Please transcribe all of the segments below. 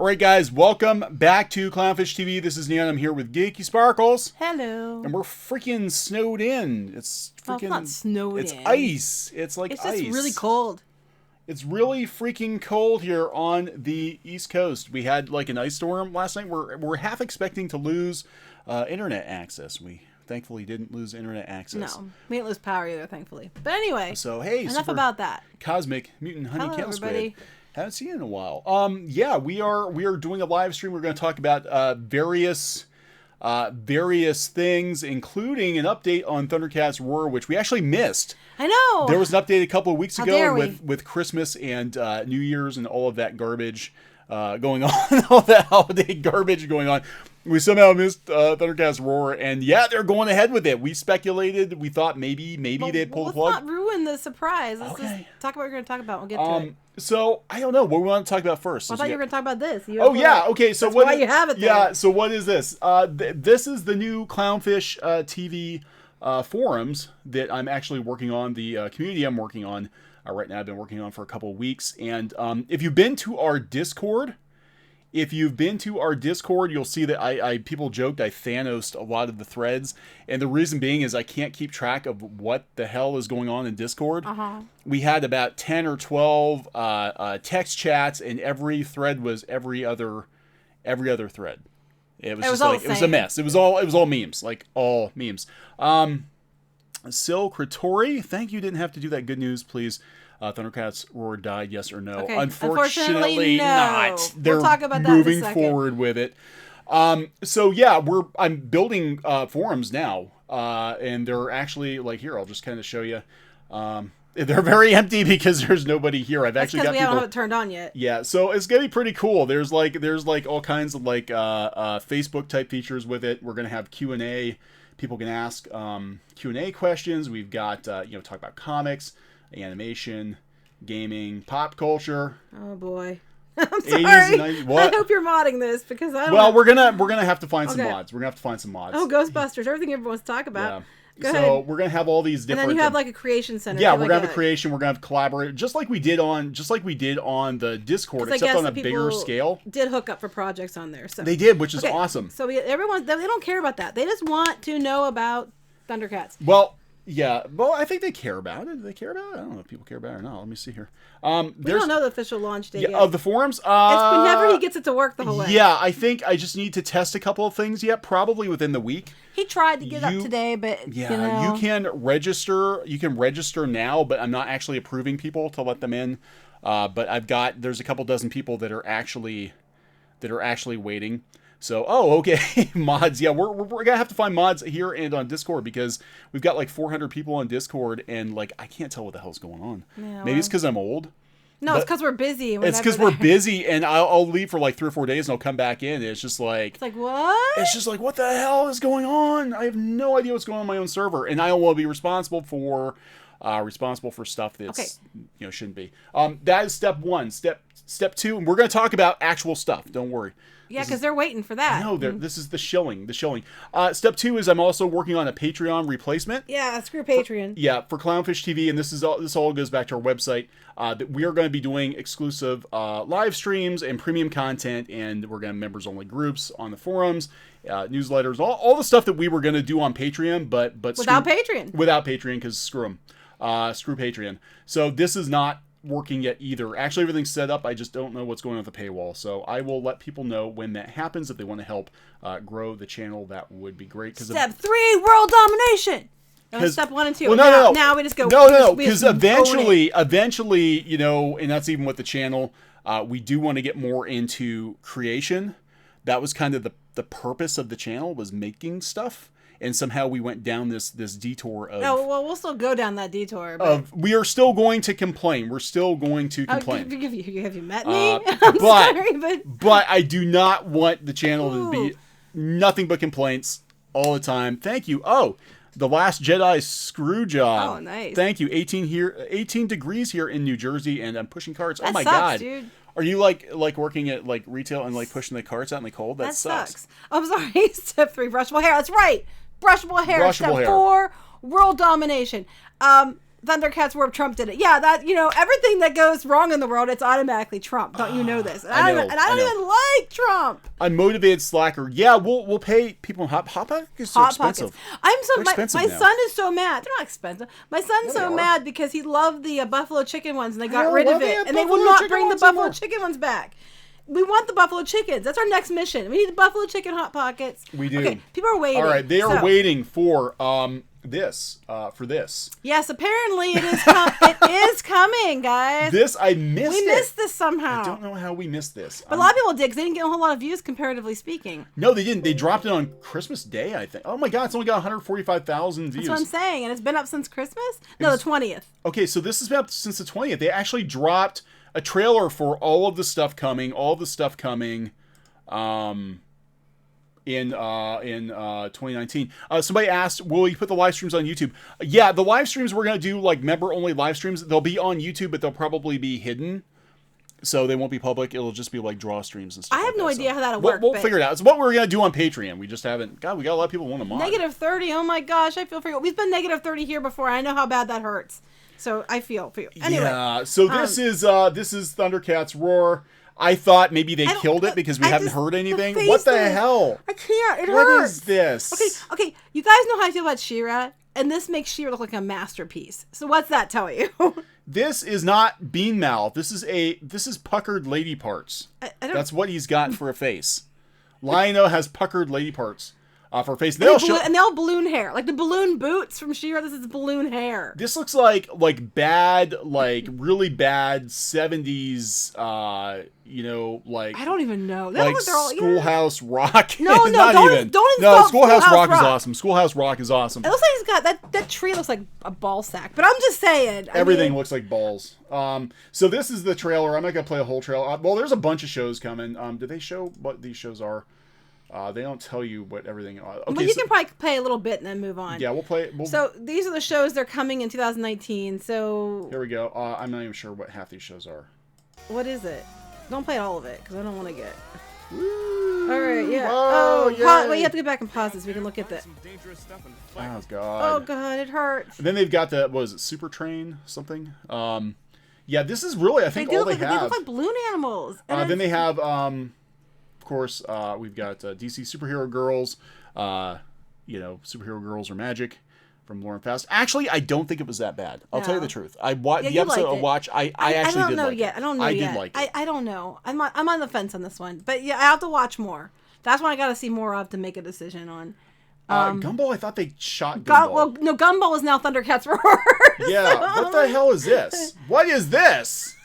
All right, guys, welcome back to Clownfish TV. This is Neon. I'm here with Geeky Sparkles. Hello. And we're freaking snowed in. It's freaking... it's not snowed in. It's ice. It's like it's ice. It's just really cold. It's really freaking cold here on the East Coast. We had like an ice storm last night. We're half expecting to lose internet access. We thankfully didn't lose internet access. No, we didn't lose power either, thankfully. But anyway, so hey, enough about that. Cosmic Mutant Honey Hello, Kill everybody. Squid. Haven't seen it in a while. Yeah, we are doing a live stream. We're going to talk about various things, including an update on Thundercats Roar, which we actually missed. I know. There was an update a couple of weeks ago with Christmas and New Year's and all of that garbage going on, all that holiday garbage going on. We somehow missed Thundercats Roar, and yeah, they're going ahead with it. We speculated, we thought maybe they'd pull the plug. Let's not ruin the surprise. Let's just talk about what we're going to talk about. We'll get to it. So I don't know what we want to talk about first. Well, I thought you were going to talk about this. Okay. So that's why you have it there. Yeah. So what is this? This is the new Clownfish TV forums that I'm actually working on. The community I'm working on right now. I've been working on for a couple of weeks, and if you've been to our Discord. You'll see that people joked I Thanos'd a lot of the threads. And the reason being is I can't keep track of what the hell is going on in Discord. We had about 10 or 12 text chats, and every thread was every other thread. It was a mess. It was all memes, like all memes. Sil Kratori, thank you. Didn't have to do that. Good news, please. Thundercats Roar died, yes or no? Okay. Unfortunately no. not. They're we'll talk about that moving in a second. forward with it. So yeah, I'm building forums now, and they're actually like here. I'll just kind of show you. They're very empty because there's nobody here. I've actually got we haven't turned on yet. Yeah, so it's gonna be pretty cool. There's like all kinds of like Facebook type features with it. We're gonna have Q&A. People can ask Q&A questions. We've got talk about comics, animation, gaming, pop culture. Oh boy. I'm sorry. 80s and 90s. What? I hope you're modding this because I don't Well, we're gonna have to find some mods. We're gonna have to find some mods. Oh, Ghostbusters, everything everyone wants to talk about. Yeah. Go so ahead. we're gonna have all these different. And then you have like a creation center. Yeah, we're gonna have a creation. We're gonna have collaborate, just like we did on the Discord, except on a bigger scale. Did hook up for projects on there. So they did, which is awesome. So they don't care about that. They just want to know about Thundercats. Well. Yeah, well, I think they care about it. Do they care about it? I don't know if people care about it or not. Let me see here. We don't know the official launch date yet. Of the forums? It's whenever he gets it to work the whole way. Yeah, I think I just need to test a couple of things yet, probably within the week. He tried to get it up today, but yeah, you can register. You can register now, but I'm not actually approving people to let them in. But there's a couple dozen people that are actually waiting. So, okay, mods. Yeah, we're gonna have to find mods here and on Discord because we've got like 400 people on Discord, and like I can't tell what the hell's going on. Yeah, maybe it's because I'm old. No, it's because we're busy. It's because we're busy, and I'll leave for like 3 or 4 days, and I'll come back in. And it's just like what? It's just like what the hell is going on? I have no idea what's going on my own server, and I don't want to be responsible for stuff that's shouldn't be. That is step 1. Step 2, and we're gonna talk about actual stuff. Don't worry. Yeah, because they're waiting for that. No, this is the shilling. Step 2 is I'm also working on a Patreon replacement. Yeah, screw Patreon. For Clownfish TV, and this all goes back to our website. That we are going to be doing exclusive live streams and premium content, and we're going to have members only groups on the forums, newsletters, all the stuff that we were going to do on Patreon, but without Patreon, because screw them, screw Patreon. So this is not working yet either. Actually, everything's set up. I just don't know what's going on with the paywall. So I will let people know when that happens. If they want to help grow the channel, that would be great. Step 3, world domination. Step 1 and 2. Well, no. Now we just go. No. Because eventually, and that's even with the channel. We do want to get more into creation. That was kind of the purpose of the channel, was making stuff. And somehow we went down this detour of... Oh, well, we'll still go down that detour. But... we are still going to complain. We're still going to complain. Have you met me? But I do not want the channel to be nothing but complaints all the time. Thank you. Oh, The Last Jedi screw job. Oh, nice. Thank you. 18 degrees here in New Jersey, and I'm pushing carts. That oh my sucks, God. Dude. Are you like working at like retail and like pushing the carts out in the cold? That sucks. Oh, I'm sorry. Step 3, brushable hair. That's right. Brushable hair. Step 4, world domination. Thundercats Roar, Trump did it. Yeah, that, you know, everything that goes wrong in the world, it's automatically Trump. Don't you know this? And I don't even like Trump. Unmotivated slacker. Yeah, we'll pay people in Hot Pockets. It's so expensive. My son is so mad. They're not expensive. My son's so mad because he loved the buffalo chicken ones and they got rid of it. And they will not bring the buffalo chicken ones back. We want the buffalo chickens. That's our next mission. We need the buffalo chicken Hot Pockets. We do. Okay, people are waiting. All right, they are waiting for this. Yes, apparently it is coming, guys. I missed We missed this somehow. I don't know how we missed this. But a lot of people did because they didn't get a whole lot of views, comparatively speaking. No, they didn't. They dropped it on Christmas Day, I think. Oh my God, it's only got 145,000 views. That's what I'm saying, and it's been up since Christmas? No, the 20th. Okay, so this has been up since the 20th. They actually dropped a trailer for all of the stuff coming, in 2019. Somebody asked, will you put the live streams on YouTube? Yeah, the live streams we're going to do, like, member-only live streams. They'll be on YouTube, but they'll probably be hidden. So they won't be public. It'll just be, like, draw streams and stuff. I have no idea how that'll work. We'll figure it out. It's what we're going to do on Patreon. We just haven't... God, we got a lot of people want to mod. -30. Oh, my gosh. I feel for you. We've been -30 here before. I know how bad that hurts. So I feel for you. Anyway. Yeah, so this is Thundercats Roar. I thought maybe they killed it because we haven't heard anything. What the hell? I can't. It hurts. What is this? Okay. You guys know how I feel about She-Ra, and this makes She-Ra look like a masterpiece. So what's that tell you? This is not bean mouth. This is puckered lady parts. That's what he's got for a face. Lion-O has puckered lady parts. For face. And they all balloon hair. Like the balloon boots from She-Ra, this is balloon hair. This looks like bad, like really bad 70s, like... I don't even know. Like Schoolhouse Rock. No, don't Schoolhouse Rock is awesome. Schoolhouse Rock is awesome. It looks like he's got... That tree looks like a ball sack. But I'm just saying. Everything looks like balls. So this is the trailer. I'm not going to play a whole trailer. Well, there's a bunch of shows coming. Did they show what these shows are? They don't tell you what everything... Okay, but you can probably play a little bit and then move on. Yeah, we'll play... So these are the shows. They're coming in 2019. So... Here we go. I'm not even sure what half these shows are. What is it? Don't play all of it, because I don't want to get... Woo! All right, yeah. Whoa, well, you have to go back and pause this so we can look at that. Oh, God. Oh, God, it hurts. And then they've got the... What is it? Super Train? Something? Yeah, this is really, I think, all they have. They look like balloon animals. Then they have... Of course, we've got DC Superhero Girls. Superhero Girls Are Magic from Lauren Faust. Actually, I don't think it was that bad. I'll tell you the truth. I watched the episode I watched. I actually did like it. I don't know yet. I did like it. I don't know. I'm on the fence on this one. But yeah, I have to watch more. That's one I got to see more of to make a decision on. Gumball, I thought they shot Gumball. Gumball is now Thundercats Roar. Yeah, what the hell is this? What is this?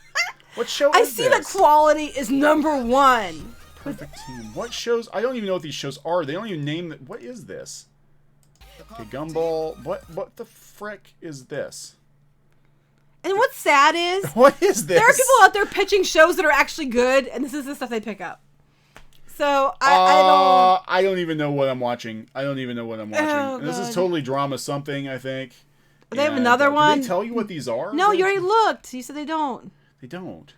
What show is this? I see the quality is #1. Perfect Team. What shows? I don't even know what these shows are. They don't even name it. What is this? Okay, Gumball. What the frick is this? And what's sad is... What is this? There are people out there pitching shows that are actually good, and this is the stuff they pick up. So, I don't even know what I'm watching. Oh, this is totally drama something, I think. They have another one? Did they tell you what these are? No, you already looked. You said they don't. They don't.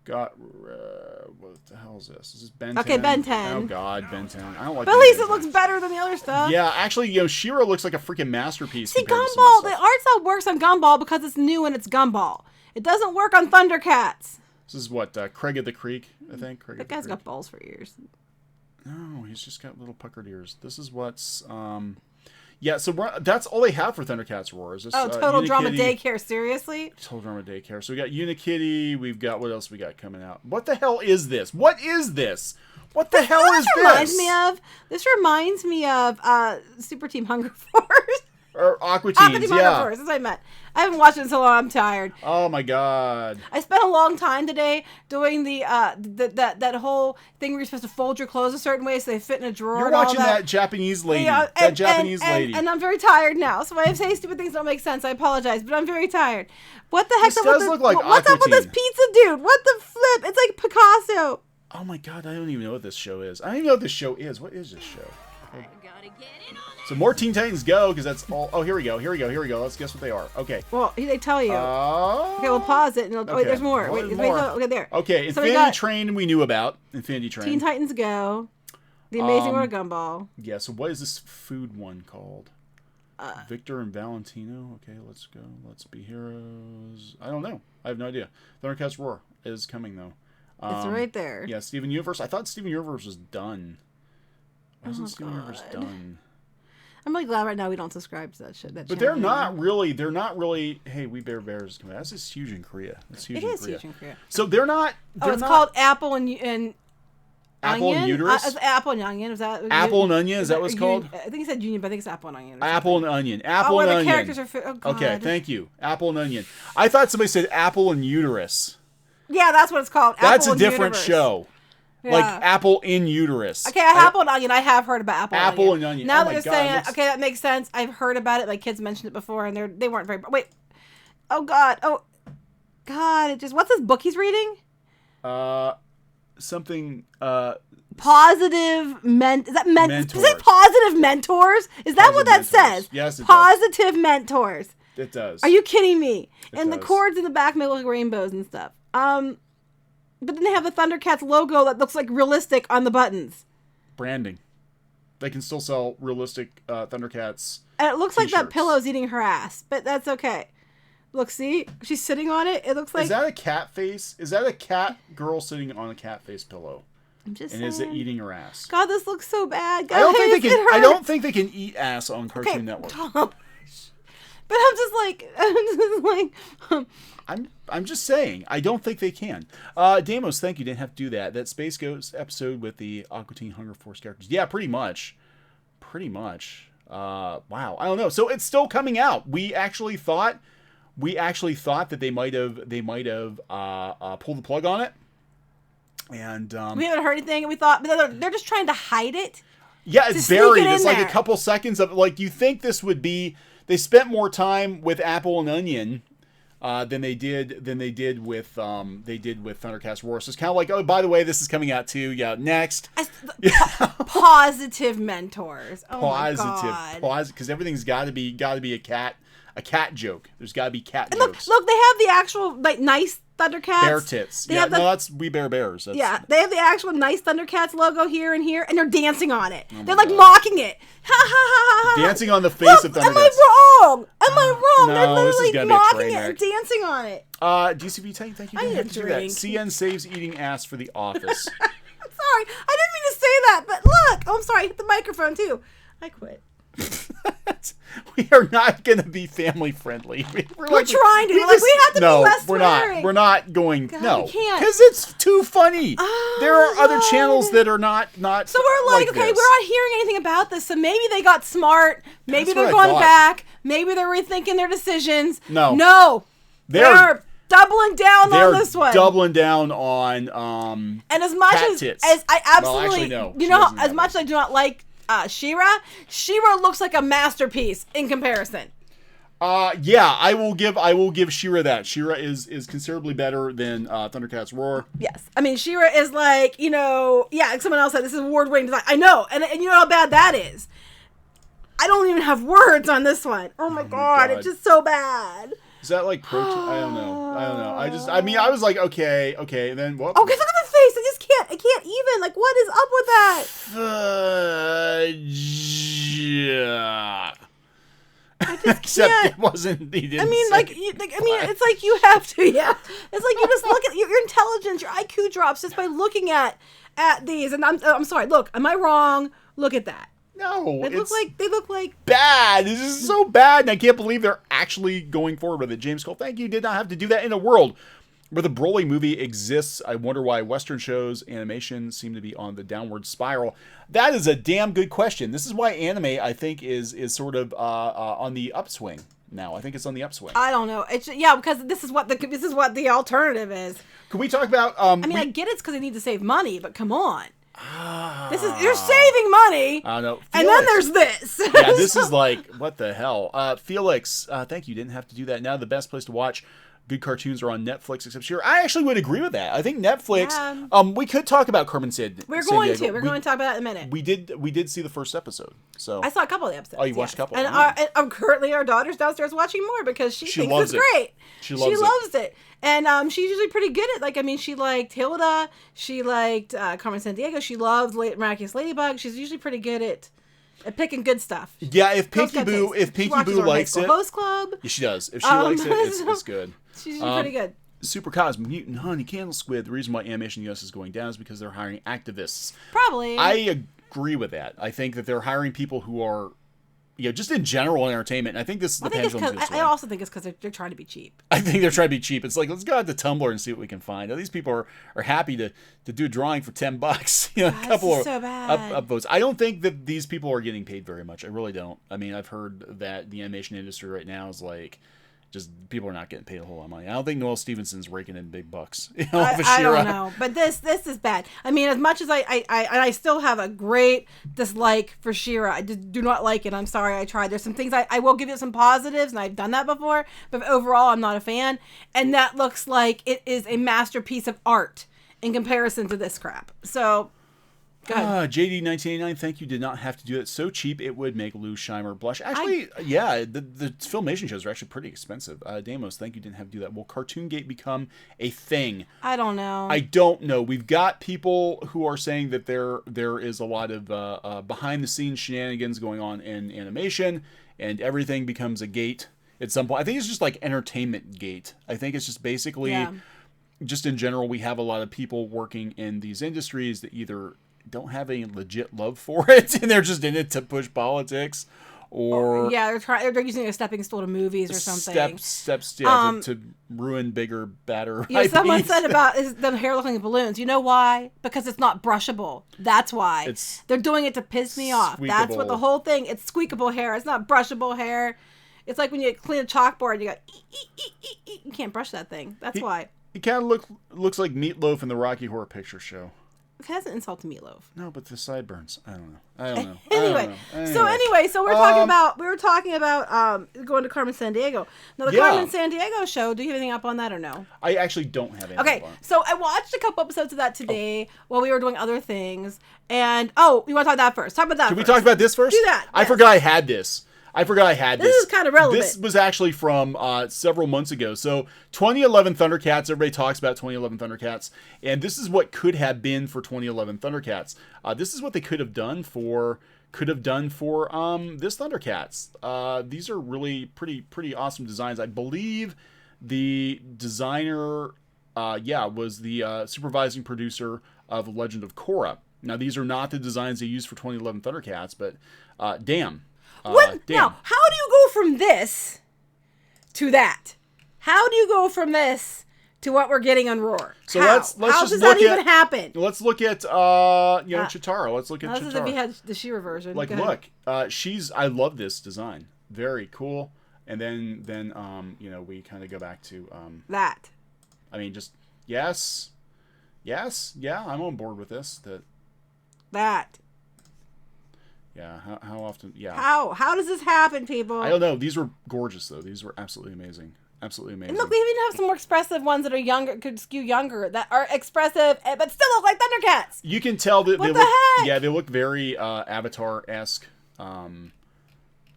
What the hell is this? Is this Ben 10? Okay, Ben 10. Oh God, Ben 10. I don't like. But at least it looks better than the other stuff. Yeah, actually, She-Ra looks like a freaking masterpiece. See, Gumball, the art style works on Gumball because it's new and it's Gumball. It doesn't work on Thundercats. This is what Craig of the Creek, I think. That guy's got balls for ears. No, he's just got little puckered ears. This is what's Yeah, so that's all they have for Thundercats Roar. Is this, Total Drama Daycare, seriously? Total Drama Daycare. So we got Unikitty, we've got, what else we got coming out? What the hell is this? What is this? What the hell is this? This reminds me of Super Team Hunger Force. Or Aqua Teens, Hunger Force, that's what I meant. I haven't watched it in so long, I'm tired. Oh my God. I spent a long time today doing that whole thing where you're supposed to fold your clothes a certain way so they fit in a drawer. You're watching that Japanese lady. Yeah, Japanese lady. And I'm very tired now, so when I say stupid things don't make sense, I apologize, but I'm very tired. What the heck? This does look like what's up with this pizza dude? What the flip? It's like Picasso. Oh my God, I don't even know what this show is. I don't even know what this show is. What is this show? So more Teen Titans Go, because that's all. Oh, here we go. Let's guess what they are. Okay. Well, they tell you. Okay, we'll pause it. And wait, there's more. Wait, okay, there. Okay, Infinity Train we knew about. Infinity Train. Teen Titans Go. The Amazing World of Gumball. Yeah, so what is this food one called? Victor and Valentino. Okay, let's go. Let's be heroes. I don't know. I have no idea. Thundercats Roar is coming though. It's right there. Yeah, Steven Universe. I thought Steven Universe was done. Why isn't Steven Universe done? I'm really glad right now we don't subscribe to that shit. But they're not really. Hey, We Bear Bears is coming. That's just huge in Korea. That's huge in Korea. Huge in Korea. So they're not. It's called Apple and Apple Onion? and Uterus? Apple and Onion. Is that Apple and Onion? Is that what it's called? I think he said Union, but I think it's Apple and Onion. Apple and Onion. Apple and Onion. The characters are. Oh, God. Okay, thank you. Apple and Onion. I thought somebody said Apple and Uterus. Yeah, that's what it's called. That's Apple a different show. Yeah. Like Apple in Uterus. Okay, Apple and Onion. I have heard about Apple and Onion. Now that you're saying it, okay, that makes sense. I've heard about it. Like kids mentioned it before, and they weren't very. Wait. Oh God. Oh God. It just. What's this book he's reading? Something. Positive Is that mentors? Is it positive mentors? Is that what that says? Yes, it positive mentors. It does. Are you kidding me? And the cords in the back may look like rainbows and stuff. But then they have the Thundercats logo that looks like realistic on the buttons. Branding. They can still sell realistic Thundercats. And it looks like that pillow's eating her ass, but that's okay. Look, see? She's sitting on it. It looks like... Is that a cat face? Is that a cat girl sitting on a cat face pillow? I'm just saying. And is it eating her ass? God, this looks so bad. God, I don't think they can eat ass on Cartoon Network. Tom. But I'm just like... I'm just saying, I don't think they can. Damos, thank you. Didn't have to do that. That Space Ghost episode with the Aqua Teen Hunger Force characters. Yeah, pretty much. Wow. I don't know. So it's still coming out. We actually thought that they might have pulled the plug on it. And we haven't heard anything. And we thought, but they're just trying to hide it. Yeah, it's buried. It's like a couple seconds of like you think this would be. They spent more time with Apple and Onion. Than they did with Thundercats Roar. So it's kind of like, oh, by the way, this is coming out too. Yeah, next. Positive mentors. Oh my God. Positive, because everything's got to be a cat joke. There's got to be cat jokes. Look, they have the actual like nice Thundercats. Bear tits. That's We Bear Bears. They have the actual nice Thundercats logo here, and they're dancing on it. They're like mocking it. Ha ha ha ha! Dancing on the face of Thundercats. Am I wrong? No, they're literally mocking it and dancing on it. DCV, thank you. I need a drink. CN saves eating ass for The Office. I'm sorry. I didn't mean to say that, but look. Oh, I'm sorry. I hit the microphone too. I quit. We are not going to be family friendly. We're trying to. We have to be less swearing. We're not going. God, no, we can't. Because it's too funny. There are other channels that are not. So we're like okay, we're not hearing anything about this. So maybe they got smart. Maybe they're going back. Maybe they're rethinking their decisions. No. They're doubling down on this one. Doubling down on. And as much as I absolutely, as much as I do not like. She-Ra looks like a masterpiece in comparison. Yeah, I will give She-Ra that. She-Ra is considerably better than Thundercats Roar. Yes. I mean, She-Ra is like, like someone else said, this is award-winning design. I know, and you know how bad that is. I don't even have words on this one. Oh my God, it's just so bad. Is that like protein? I don't know. I was like, okay, and then what? Oh, because look at the face. I can't even. Like, what is up with that? Except it wasn't. He didn't it's like you have to. Yeah, it's like you just look at your intelligence, your IQ drops just by looking at these. And I'm sorry. Look, am I wrong? Look at that. No, they look like bad. This is so bad, and I can't believe they're actually going forward with it. James Cole, thank you. Did not have to do that in a world where the Broly movie exists. I wonder why Western shows animation seem to be on the downward spiral. That is a damn good question. This is why anime, I think, is sort of on the upswing now. I think it's on the upswing. I don't know. Because this is what the alternative is. Can we talk about? I get it's because they need to save money, but come on. You're saving money. I know. And then there's this. Yeah, this is like, what the hell? Felix, thank you. Didn't have to do that. Now the best place to watch good cartoons are on Netflix, except She-Ra. I actually would agree with that. I think Netflix. Yeah. We could talk about Carmen San. We're going to talk about that in a minute. We did see the first episode. So I saw a couple of the episodes. Oh, you watched a couple. And currently our daughter's downstairs watching more because she thinks it's great. She loves it. And she's usually pretty good at she liked Hilda. She liked Carmen Sandiego. She loves Miraculous Ladybug. She's usually pretty good at at picking good stuff. Yeah, if Pinky Boo likes it, Host Club. Yeah, she does. If she likes it, it's good. She's pretty good. Super Cosmic Mutant Honey Candle Squid. The reason why animation in the US is going down is because they're hiring activists. Probably. I agree with that. I think that they're hiring people who are, just in general in entertainment. And I think this is the pendulum. I also think it's because they're trying to be cheap. I think they're trying to be cheap. It's like, let's go out to Tumblr and see what we can find. Now, these people are happy to do a drawing for $10. A couple of upvotes. I don't think that these people are getting paid very much. I really don't. I mean, I've heard that the animation industry right now is like, just people are not getting paid a whole lot of money. I don't think Noel Stevenson's raking in big bucks. I don't know, but this is bad. I mean, as much as I still have a great dislike for She-Ra. I just do not like it. I'm sorry. I tried. There's some things I will give it some positives, and I've done that before. But overall, I'm not a fan. And that looks like it is a masterpiece of art in comparison to this crap. So. JD1989, thank you. Did not have to do it. So cheap, it would make Lou Scheimer blush. Actually, the Filmation shows are actually pretty expensive. Damos, thank you. Didn't have to do that. Will Cartoon Gate become a thing? I don't know. I don't know. We've got people who are saying that there is a lot of behind-the-scenes shenanigans going on in animation, and everything becomes a gate at some point. I think it's just like entertainment gate. I think it's just basically, just in general, we have a lot of people working in these industries that either don't have any legit love for it and they're just in it to push politics, or they're using a stepping stool to movies or something. Steps to ruin bigger, badder IPs. Someone said about the hair looking like balloons. You know why? Because it's not brushable. That's why. They're doing it to piss me off. That's what the whole thing. It's squeakable hair. It's not brushable hair. It's like when you clean a chalkboard and you go you can't brush that thing. That's why. He kind of looks like Meatloaf in the Rocky Horror Picture Show. It hasn't insulted Meatloaf. No, but the sideburns. I don't know. Anyway, so we were talking about going to Carmen Sandiego. Now the Carmen Sandiego show. Do you have anything up on that or no? I actually don't have anything. Okay, so I watched a couple episodes of that today while we were doing other things. And you want to talk about that first? Talk about that. Can we talk about this first? Do that. I forgot I had this. This is kind of relevant. This was actually from several months ago. So 2011 Thundercats, everybody talks about 2011 Thundercats, and this is what could have been for 2011 Thundercats. This is what they could have done for this Thundercats. These are really pretty awesome designs. I believe the designer was the supervising producer of Legend of Korra. Now these are not the designs they used for 2011 Thundercats, but damn. Now, how do you go from this to that? How do you go from this to what we're getting on Roar? So let's how just does look that even happen? Let's look at Chitara. Let's look at Chitara. This is if he had the She-Ra version. Like, look, I love this design. Very cool. And then we kind of go back to that. I mean, just yes, yeah, I'm on board with this. That. Yeah, how often? Yeah. How does this happen, people? I don't know. These were gorgeous, though. These were absolutely amazing. Absolutely amazing. And look, we even have some more expressive ones that are younger, could skew younger, that are expressive, but still look like Thundercats. You can tell that what the heck? Yeah, they look very Avatar-esque. And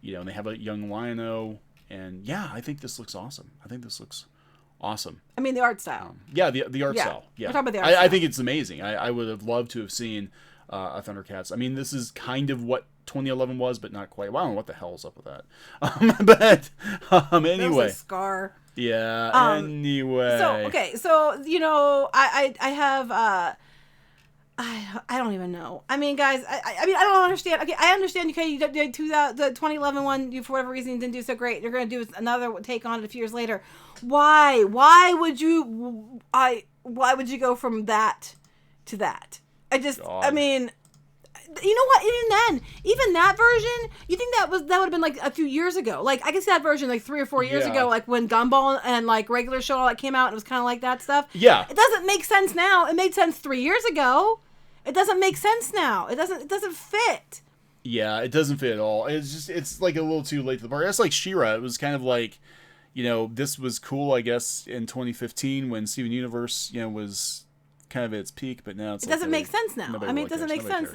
they have a young Lion-O. And yeah, I think this looks awesome. I mean, the art style. The art style. Yeah. We're talking about the art style. I think it's amazing. I would have loved to have seen a Thundercats. I mean, this is kind of what 2011 was, but not quite. Well, I don't know what the hell's up with that. Anyway. That was a scar. Yeah. Anyway. So I have I don't even know. I mean, guys, I don't understand. Okay, I understand. Okay, you did the 2011 one. You, for whatever reason, didn't do so great. You're going to do another take on it a few years later. Why? Why would you go from that to that? I mean, you know what? Even that version, you think that would have been like a few years ago? Like, I can see that version like 3 or 4 years ago, like when Gumball and like regular show all that came out. And it was kind of like that stuff. Yeah, it doesn't make sense now. It made sense 3 years ago. It doesn't make sense now. It doesn't fit. Yeah, it doesn't fit at all. It's like a little too late to the party. That's like She-Ra. It was kind of like, this was cool, I guess, in 2015 when Steven Universe, was kind of at its peak, but now it doesn't make sense now. I mean, it doesn't make sense.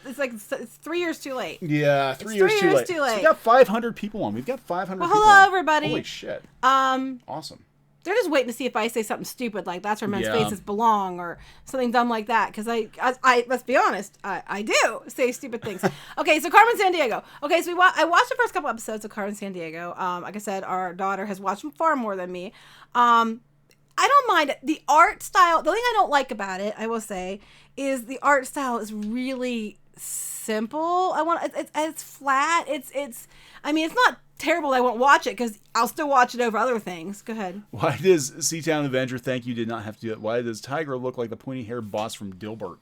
It's like it's 3 years too late. Yeah, 3 years too late. So we got 500 people on. We've got 500 people hello, on. everybody. Holy shit. Awesome. they're just waiting to see if I say something stupid like that's where men's faces belong or something dumb like that. Because I let's be honest, I do say stupid things. Okay, so Carmen Sandiego. Okay, so I watched the first couple episodes of Carmen Sandiego. Like I said, our daughter has watched them far more than me. I don't mind it. The art style. The thing I don't like about it, I will say, is the art style is really simple. It's flat. I mean, it's not terrible. I won't watch it because I'll still watch it over other things. Go ahead. Why does Seatown Avenger, thank you, did not have to do it. Why does Tiger look like the pointy-haired boss from Dilbert?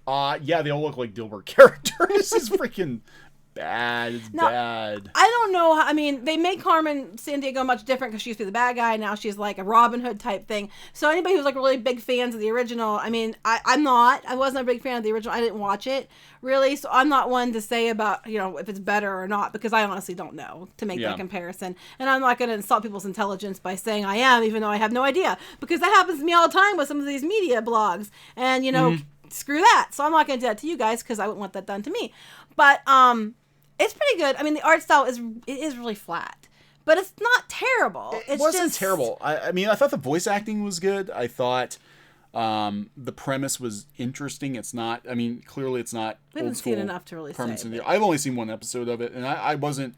Yeah, they all look like Dilbert characters. This is freaking bad. It's bad. I don't know. I mean, they make Carmen Sandiego much different because she used to be the bad guy. Now she's like a Robin Hood type thing. So anybody who's like really big fans of the original, I mean, I'm not. I wasn't a big fan of the original. I didn't watch it really. So I'm not one to say about, if it's better or not because I honestly don't know to make that comparison. And I'm not going to insult people's intelligence by saying I am, even though I have no idea. Because that happens to me all the time with some of these media blogs. And, screw that. So I'm not going to do that to you guys because I wouldn't want that done to me. But, it's pretty good. I mean, the art style is really flat, but it's not terrible. It wasn't terrible. I mean, I thought the voice acting was good. I thought the premise was interesting. It's not. I mean, clearly it's not. We haven't seen enough to really say. I've only seen one episode of it, and I wasn't.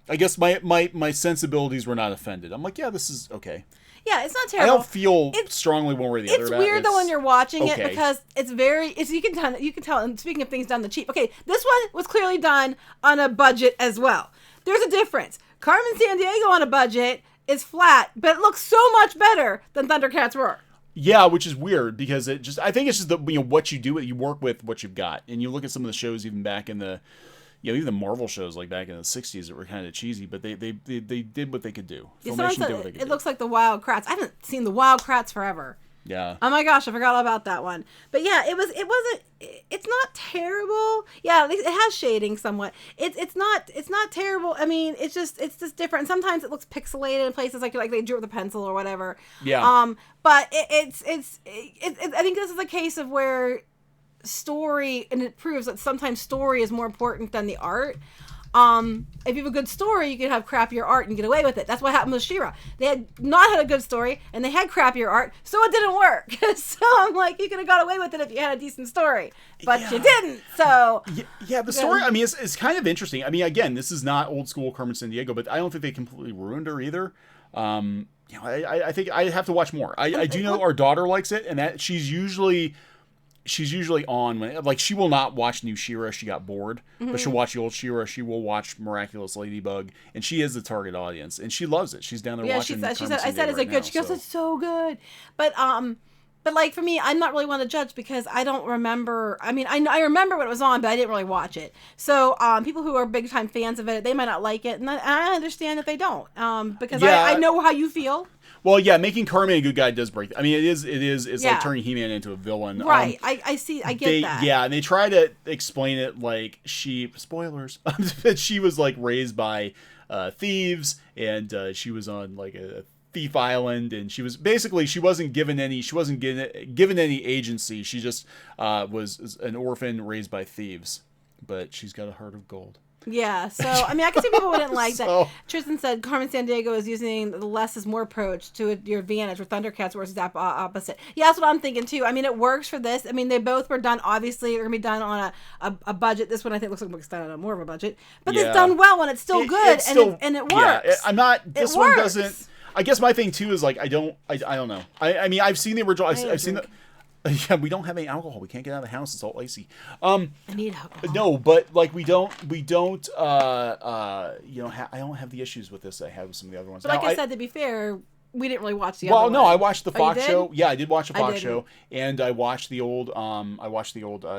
I guess my sensibilities were not offended. I'm like, yeah, this is okay. Yeah, it's not terrible. I don't feel strongly one way or the other. It's weird though when you're watching it because it's you can tell. And speaking of things done the cheap, okay, this one was clearly done on a budget as well. There's a difference. Carmen Sandiego on a budget is flat, but it looks so much better than Thundercats Roar. Yeah, which is weird because I think it's just what you do. You work with what you've got, and you look at some of the shows even back in the. Even the Marvel shows like back in the 60s that were kind of cheesy, but they did what they could do. Filmation did what they could do. It looks like the Wild Kratts. I haven't seen the Wild Kratts forever. Yeah. Oh my gosh, I forgot all about that one. But yeah, it's not terrible. Yeah, it has shading somewhat. It's not terrible. I mean, it's just different. Sometimes it looks pixelated in places like they drew with a pencil or whatever. Yeah. But I think this is a case of where story, and it proves that sometimes story is more important than the art. If you have a good story, you can have crappier art and get away with it. That's what happened with She-Ra. They had not had a good story, and they had crappier art, so it didn't work. So I'm like, you could have got away with it if you had a decent story, but you didn't. So the story. I mean, it's kind of interesting. I mean, again, this is not old school Carmen Sandiego, but I don't think they completely ruined her either. I think I have to watch more. I do know our daughter likes it, and that she's usually on when, like, she will not watch new She-Ra. She got bored, but she'll watch the old She-Ra. She will watch Miraculous Ladybug, and she is the target audience, and she loves it. She's down there watching. I said, is it good? She goes, it's so good. But like for me, I'm not really one to judge because I don't remember. I mean, I remember what it was on, but I didn't really watch it. So people who are big time fans of it, they might not like it, and I understand if they don't. Because I know how you feel. Well, yeah, making Carmen a good guy does break. I mean, it's like turning He-Man into a villain. Right. I see. I get that. Yeah, and they try to explain it like spoilers, that she was like raised by thieves, and she was on like a thief island, and she wasn't given any agency. She just was an orphan raised by thieves, but she's got a heart of gold. Yeah, so, I mean, I can see people wouldn't like that. Tristan said Carmen Sandiego is using the less is more approach to your advantage, where Thundercats versus opposite. Yeah, that's what I'm thinking, too. I mean, it works for this. I mean, they both were done, obviously, they're going to be done on a budget. This one, I think, looks like it's done on more of a budget. But it's done well, and it's still good, and it works. Yeah, this one doesn't... I guess my thing, too, is, like, I don't know. I mean, I've seen the original... I've seen the... Yeah, we don't have any alcohol. We can't get out of the house. It's all icy. I need alcohol. No, but like we don't. I don't have the issues with this I have with some of the other ones. But like I said, to be fair, we didn't really watch the other one. Well, no, I watched the Fox show. Yeah, I did watch the Fox show, and I watched the old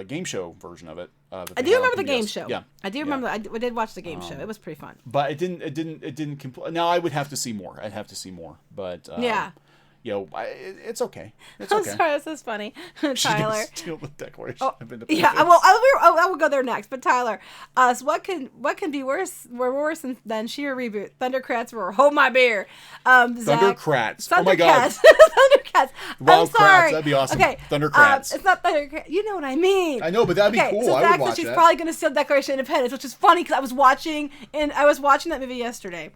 game show version of it. I do remember the game show. Yeah, I do remember. I did watch the game show. It was pretty fun. But it didn't. Now I would have to see more. I'd have to see more. But yeah. It's okay. It's okay. I'm sorry, this is funny. Tyler. Steal the Declaration of Independence. Yeah, well, I will go there next. But Tyler, so what can be worse than She-Ra reboot? Thundercats Roar. Hold my beer. Thundercats. Oh my God. Thundercats. Wild I'm sorry. Kratts. That'd be awesome. Okay. Thundercats. It's not Thundercats. You know what I mean. I know, but that'd be cool. So I would watch she's that. probably going to steal Declaration of Independence, which is funny because I was watching that movie yesterday.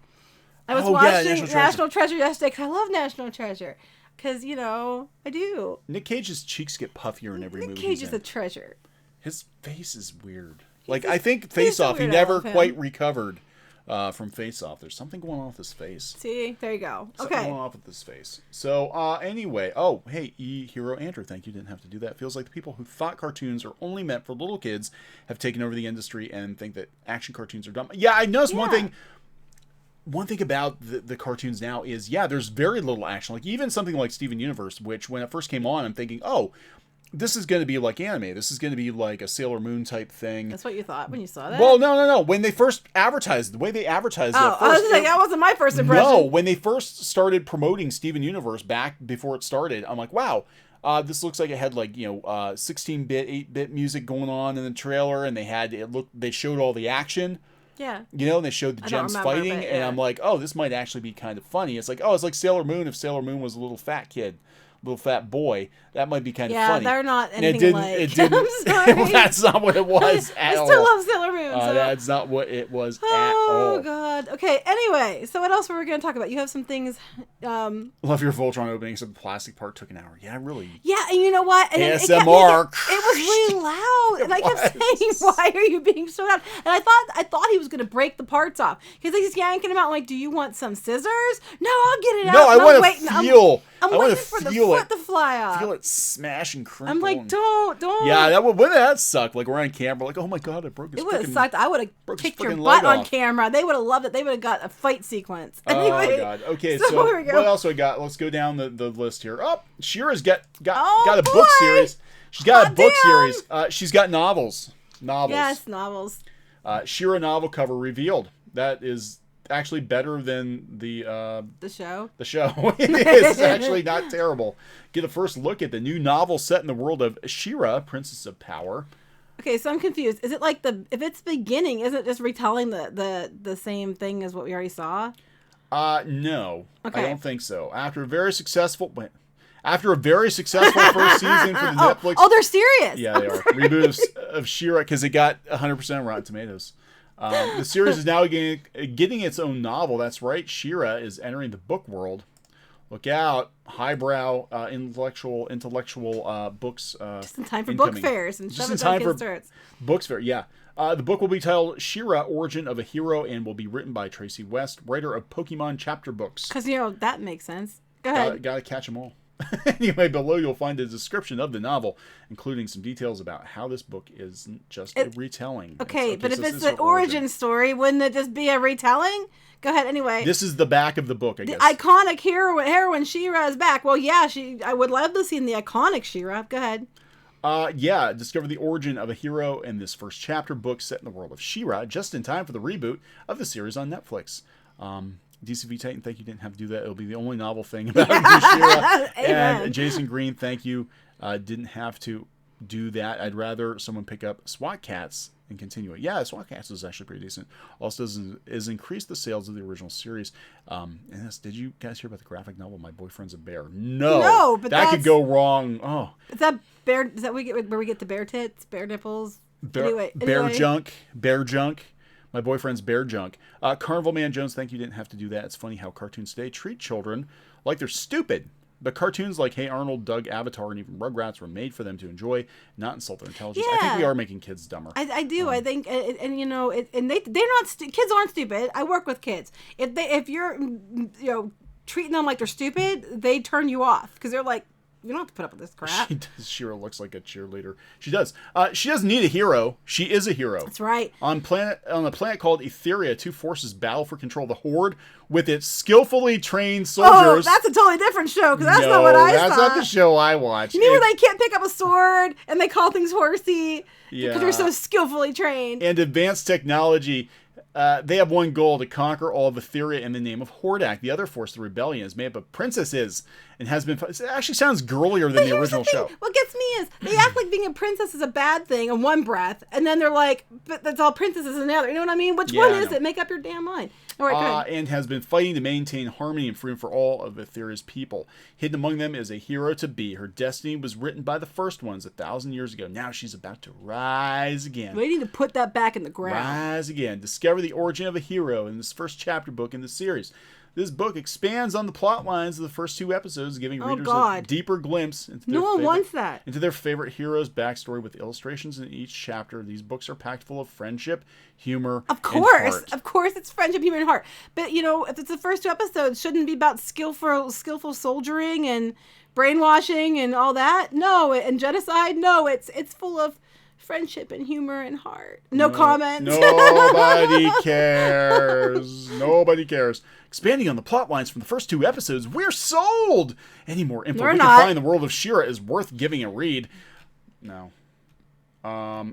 I was watching National Treasure yesterday because I love National Treasure. Because, I do. Nick Cage's cheeks get puffier in every movie. Nick Cage is a treasure. His face is weird. I think Face Off, he never quite recovered from Face Off. There's something going on with his face. See? There you go. Something going on with his face. So, anyway. Oh, hey, E-Hero Andrew, thank you. Didn't have to do that. Feels like the people who thought cartoons are only meant for little kids have taken over the industry and think that action cartoons are dumb. Yeah, I noticed one thing. One thing about the cartoons now is, there's very little action. Like, even something like Steven Universe, which when it first came on, I'm thinking, oh, this is going to be like anime. This is going to be like a Sailor Moon type thing. That's what you thought when you saw that? Well, no. When they first advertised, the way they advertised it. I was like, that wasn't my first impression. No, when they first started promoting Steven Universe back before it started, I'm like, wow, this looks like it had 16-bit, 8-bit music going on in the trailer, and they showed all the action. Yeah. And they showed the gems fighting, and I'm like, oh, this might actually be kind of funny. It's like, oh, it's like Sailor Moon if Sailor Moon was a little fat kid. Little fat boy, that might be kind of funny. Yeah, they're not anything like. It didn't. I'm sorry. Well, that's not what it was at all. I still love Sailor Moon. So. That's not what it was at all. Oh God. Okay. Anyway, so what else were we going to talk about? You have some things. Love your Voltron opening. So the plastic part took an hour. Yeah, really. Yeah, and you know what? And ASMR. It was really loud, and I kept saying, "Why are you being so loud?" And I thought he was going to break the parts off because he's yanking them out. I'm like, "Do you want some scissors?" No, I'll get it out. No, I want to feel. I'm waiting for the foot to fly off. Feel it smash and crinkle. I'm like, don't. Yeah, wouldn't that suck? Like, we're on camera, like, oh my God, I broke his. It would have sucked. I would have kicked your butt on camera. They would have loved it. They would have got a fight sequence. Anyway, oh God. Okay, so what else we got? Let's go down the list here. Oh, She-Ra's got a book series. She's got a book series. She's got novels. Yes, novels. She-Ra novel cover revealed. That is actually better than the show. The show. It's actually not terrible. Get a first look at the new novel set in the world of She-Ra, Princess of Power. Okay, so I'm confused. Is it like if it's beginning, isn't it just retelling the same thing as what we already saw? No. Okay. I don't think so. After a very successful first season for the Netflix. Oh, they're serious. Yeah, they are. Reboot of She-Ra because it got 100% Rotten Tomatoes. The series is now getting its own novel. That's right. She-Ra is entering the book world. Look out. Highbrow intellectual books. Just in time for book fairs and just in time for books fair. Yeah. The book will be titled She-Ra Origin of a Hero and will be written by Tracy West, writer of Pokemon chapter books. Because, that makes sense. Go ahead. Gotta catch them all. Anyway, below you'll find a description of the novel, including some details about how this book isn't just a retelling. Okay, but if it's the origin story, wouldn't it just be a retelling? Go ahead, anyway. This is the back of the book, I guess. The iconic heroine She-Ra is back. Well, yeah, I would love to see the iconic She-Ra. Go ahead. Discover the origin of a hero in this first chapter book set in the world of She-Ra, just in time for the reboot of the series on Netflix. DCV Titan, thank you. Didn't have to do that. It'll be the only novel thing about She-Ra. And Jason Green, thank you. Didn't have to do that. I'd rather someone pick up SWAT Cats and continue it. Yeah, SWAT Cats is actually pretty decent. Also is increase the sales of the original series. And did you guys hear about the graphic novel My Boyfriend's a Bear? No, but that could go wrong. Oh, is that bear? Is that where we get the bear tits, bear nipples? Anyway. Bear junk. My Boyfriend's Bear Junk. Carnival Man Jones, thank you. Didn't have to do that. It's funny how cartoons today treat children like they're stupid. But cartoons like Hey Arnold, Doug, Avatar, and even Rugrats were made for them to enjoy, not insult their intelligence. Yeah. I think we are making kids dumber. I do. I think, and they're not. Kids aren't stupid. I work with kids. If you're treating them like they're stupid, they turn you off because they're like, you don't have to put up with this crap. She-Ra looks like a cheerleader. She does. She doesn't need a hero. She is a hero. That's right. On a planet called Etheria, two forces battle for control of the Horde with its skillfully trained soldiers. Oh, that's a totally different show because that's not what I saw. That's not the show I watched. You mean where they can't pick up a sword and they call things horsey because they're so skillfully trained. And advanced technology. They have one goal: to conquer all of Etheria in the name of Hordak. The other force, the rebellion, is made up of princesses and has been. It actually sounds girlier than the original show. What gets me is they act like being a princess is a bad thing in one breath, and then they're like, but that's all princesses in the other. You know what I mean? Which one is it? Make up your damn mind. All right, and has been fighting to maintain harmony and freedom for all of Etheria's people. Hidden among them is a hero to be. Her destiny was written by the first ones 1,000 years ago. Now she's about to rise again. Waiting to put that back in the ground. Rise again. Discover the origin of a hero in this first chapter book in the series. This book expands on the plot lines of the first 2 episodes, giving readers a deeper glimpse into into their favorite hero's backstory with illustrations in each chapter. These books are packed full of friendship, humor, and heart. Of course, it's friendship, humor, and heart. But, you know, if it's the first 2 episodes, shouldn't it be about skillful soldiering and brainwashing and all that? No, and genocide? No, it's full of friendship and humor and heart. No comment. Nobody cares. Nobody cares. Expanding on the plot lines from the first 2 episodes, we're sold! Any more info we can find in the world of She-Ra is worth giving a read. No.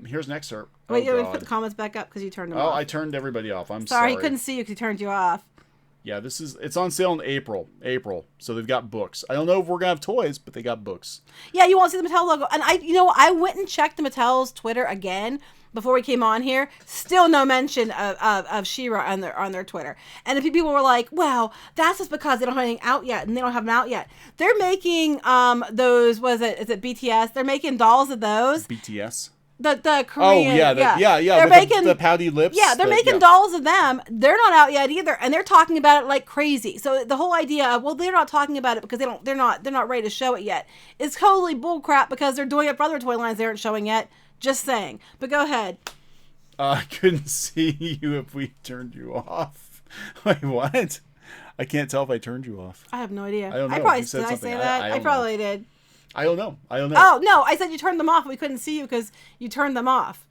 Here's an excerpt. Wait, you put the comments back up because you turned them off. Oh, I turned everybody off. I'm sorry. He couldn't see you because he turned you off. Yeah, it's on sale in April. So they've got books. I don't know if we're going to have toys, but they got books. Yeah, you won't see the Mattel logo. And I went and checked the Mattel's Twitter again before we came on here. Still no mention of She-Ra on their Twitter. And if people were like, well, that's just because they don't have anything out yet and they don't have them out yet. They're making those, is it BTS? They're making dolls of those. BTS? The Korean, yeah. They're making the pouty lips. Yeah, they're making dolls of them. They're not out yet either, and they're talking about it like crazy. So the whole idea of, well, they're not talking about it because they're not ready to show it yet is totally bullcrap because they're doing it for other toy lines they aren't showing yet. Just saying. But go ahead. I couldn't see you if we turned you off. Wait, what? I can't tell if I turned you off. I have no idea. I don't know. Did I say that? I probably did. I don't know. Oh, no. I said you turned them off. We couldn't see you because you turned them off.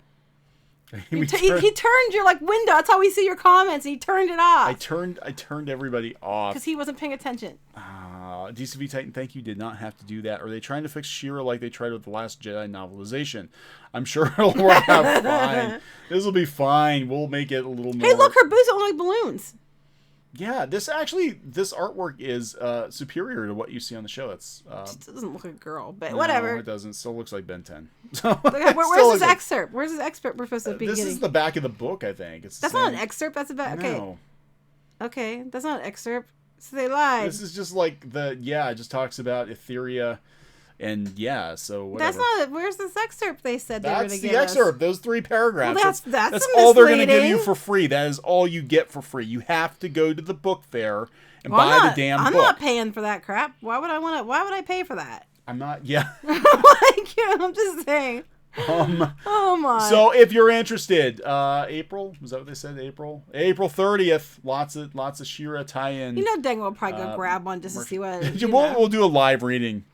He turned your window. That's how we see your comments. And he turned it off. I turned everybody off. Because he wasn't paying attention. DCV Titan, thank you. Did not have to do that. Are they trying to fix She-Ra like they tried with the Last Jedi novelization? I'm sure it'll work out fine. This will be fine. We'll make it a little more. Hey, look, her boots look like balloons. Yeah, this artwork is superior to what you see on the show. It doesn't look like a girl, but whatever. No, it doesn't. Still looks like Ben 10. So where's this excerpt? Where's this excerpt we're supposed to be getting? This is the back of the book, I think. That's not an excerpt. That's about okay. No. Okay, that's not an excerpt. So they lied. This is just like it just talks about Etheria. And so whatever. That's not it. Where's this excerpt they said they were going to give us? That's the excerpt. Those 3 paragraphs. Well, that's all they're going to give you for free. That is all you get for free. You have to go to the book fair and buy the damn book. I'm not paying for that crap. Why would I pay for that? I'm not. Yeah. I'm just saying. Oh my. So if you're interested, April, was that what they said? April 30th. Lots of She-Ra tie-in. You know, dang, we'll probably go grab one just to see what. We'll do a live reading.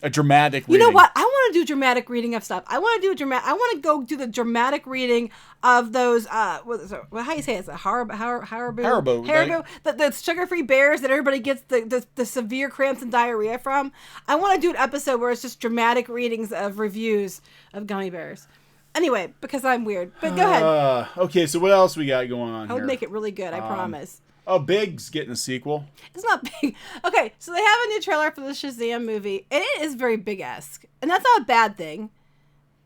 A dramatic reading. You know what? I want to do a dramatic reading of stuff. I want to go do the dramatic reading of those. How do you say it? It's a Haribo. The sugar-free bears that everybody gets the severe cramps and diarrhea from. I want to do an episode where it's just dramatic readings of reviews of gummy bears. Anyway, because I'm weird. But go ahead. Okay, so what else we got going on here? I would make it really good. I promise. Oh, Big's getting a sequel. It's not big. Okay, so they have a new trailer for the Shazam movie, and it is very Big-esque, and that's not a bad thing.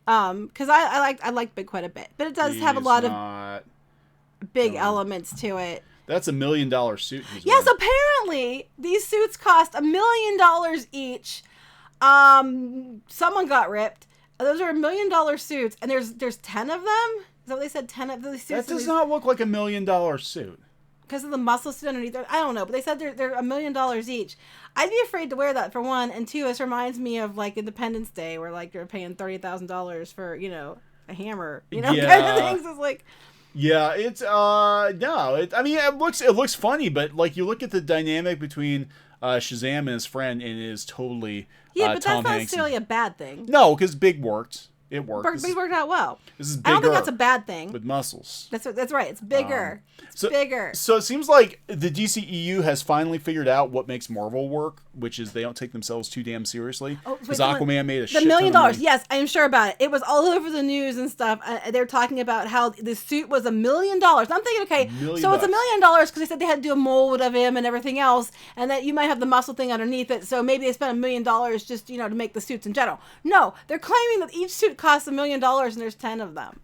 Because I like Big quite a bit, but it does have a lot of big elements to it. That's $1 million suit. Yes, apparently these suits cost $1 million each. Someone got ripped. Those are $1 million suits, and there's 10 of them. Is that what they said? 10 of these suits. That does not look like $1 million suit. Because of the muscle suit underneath. I don't know, but they said they're $1 million each. I'd be afraid to wear that for one, and two, this reminds me of Independence Day, where you're paying $30,000 for a hammer, kind of things. It's like. Yeah, it's no. I mean, it looks funny, but you look at the dynamic between Shazam and his friend, and it is totally but that's Tom not Hanks necessarily a bad thing. No, because Big worked. It worked. Big worked out well. This is bigger. I don't think that's a bad thing. With muscles. That's right. It's bigger. It's bigger. So it seems like the DCEU has finally figured out what makes Marvel work. which is they don't take themselves too damn seriously. Oh, because Aquaman made a shit $1 million. ton of money. Yes, I am sure about it. It was all over the news and stuff. They're talking about how the suit was $1 million. I'm thinking, okay, so it's $1 million because they said they had to do a mold of him and everything else, and that you might have the muscle thing underneath it. So maybe they spent $1 million just to make the suits in general. No, they're claiming that each suit costs $1 million and there's 10 of them.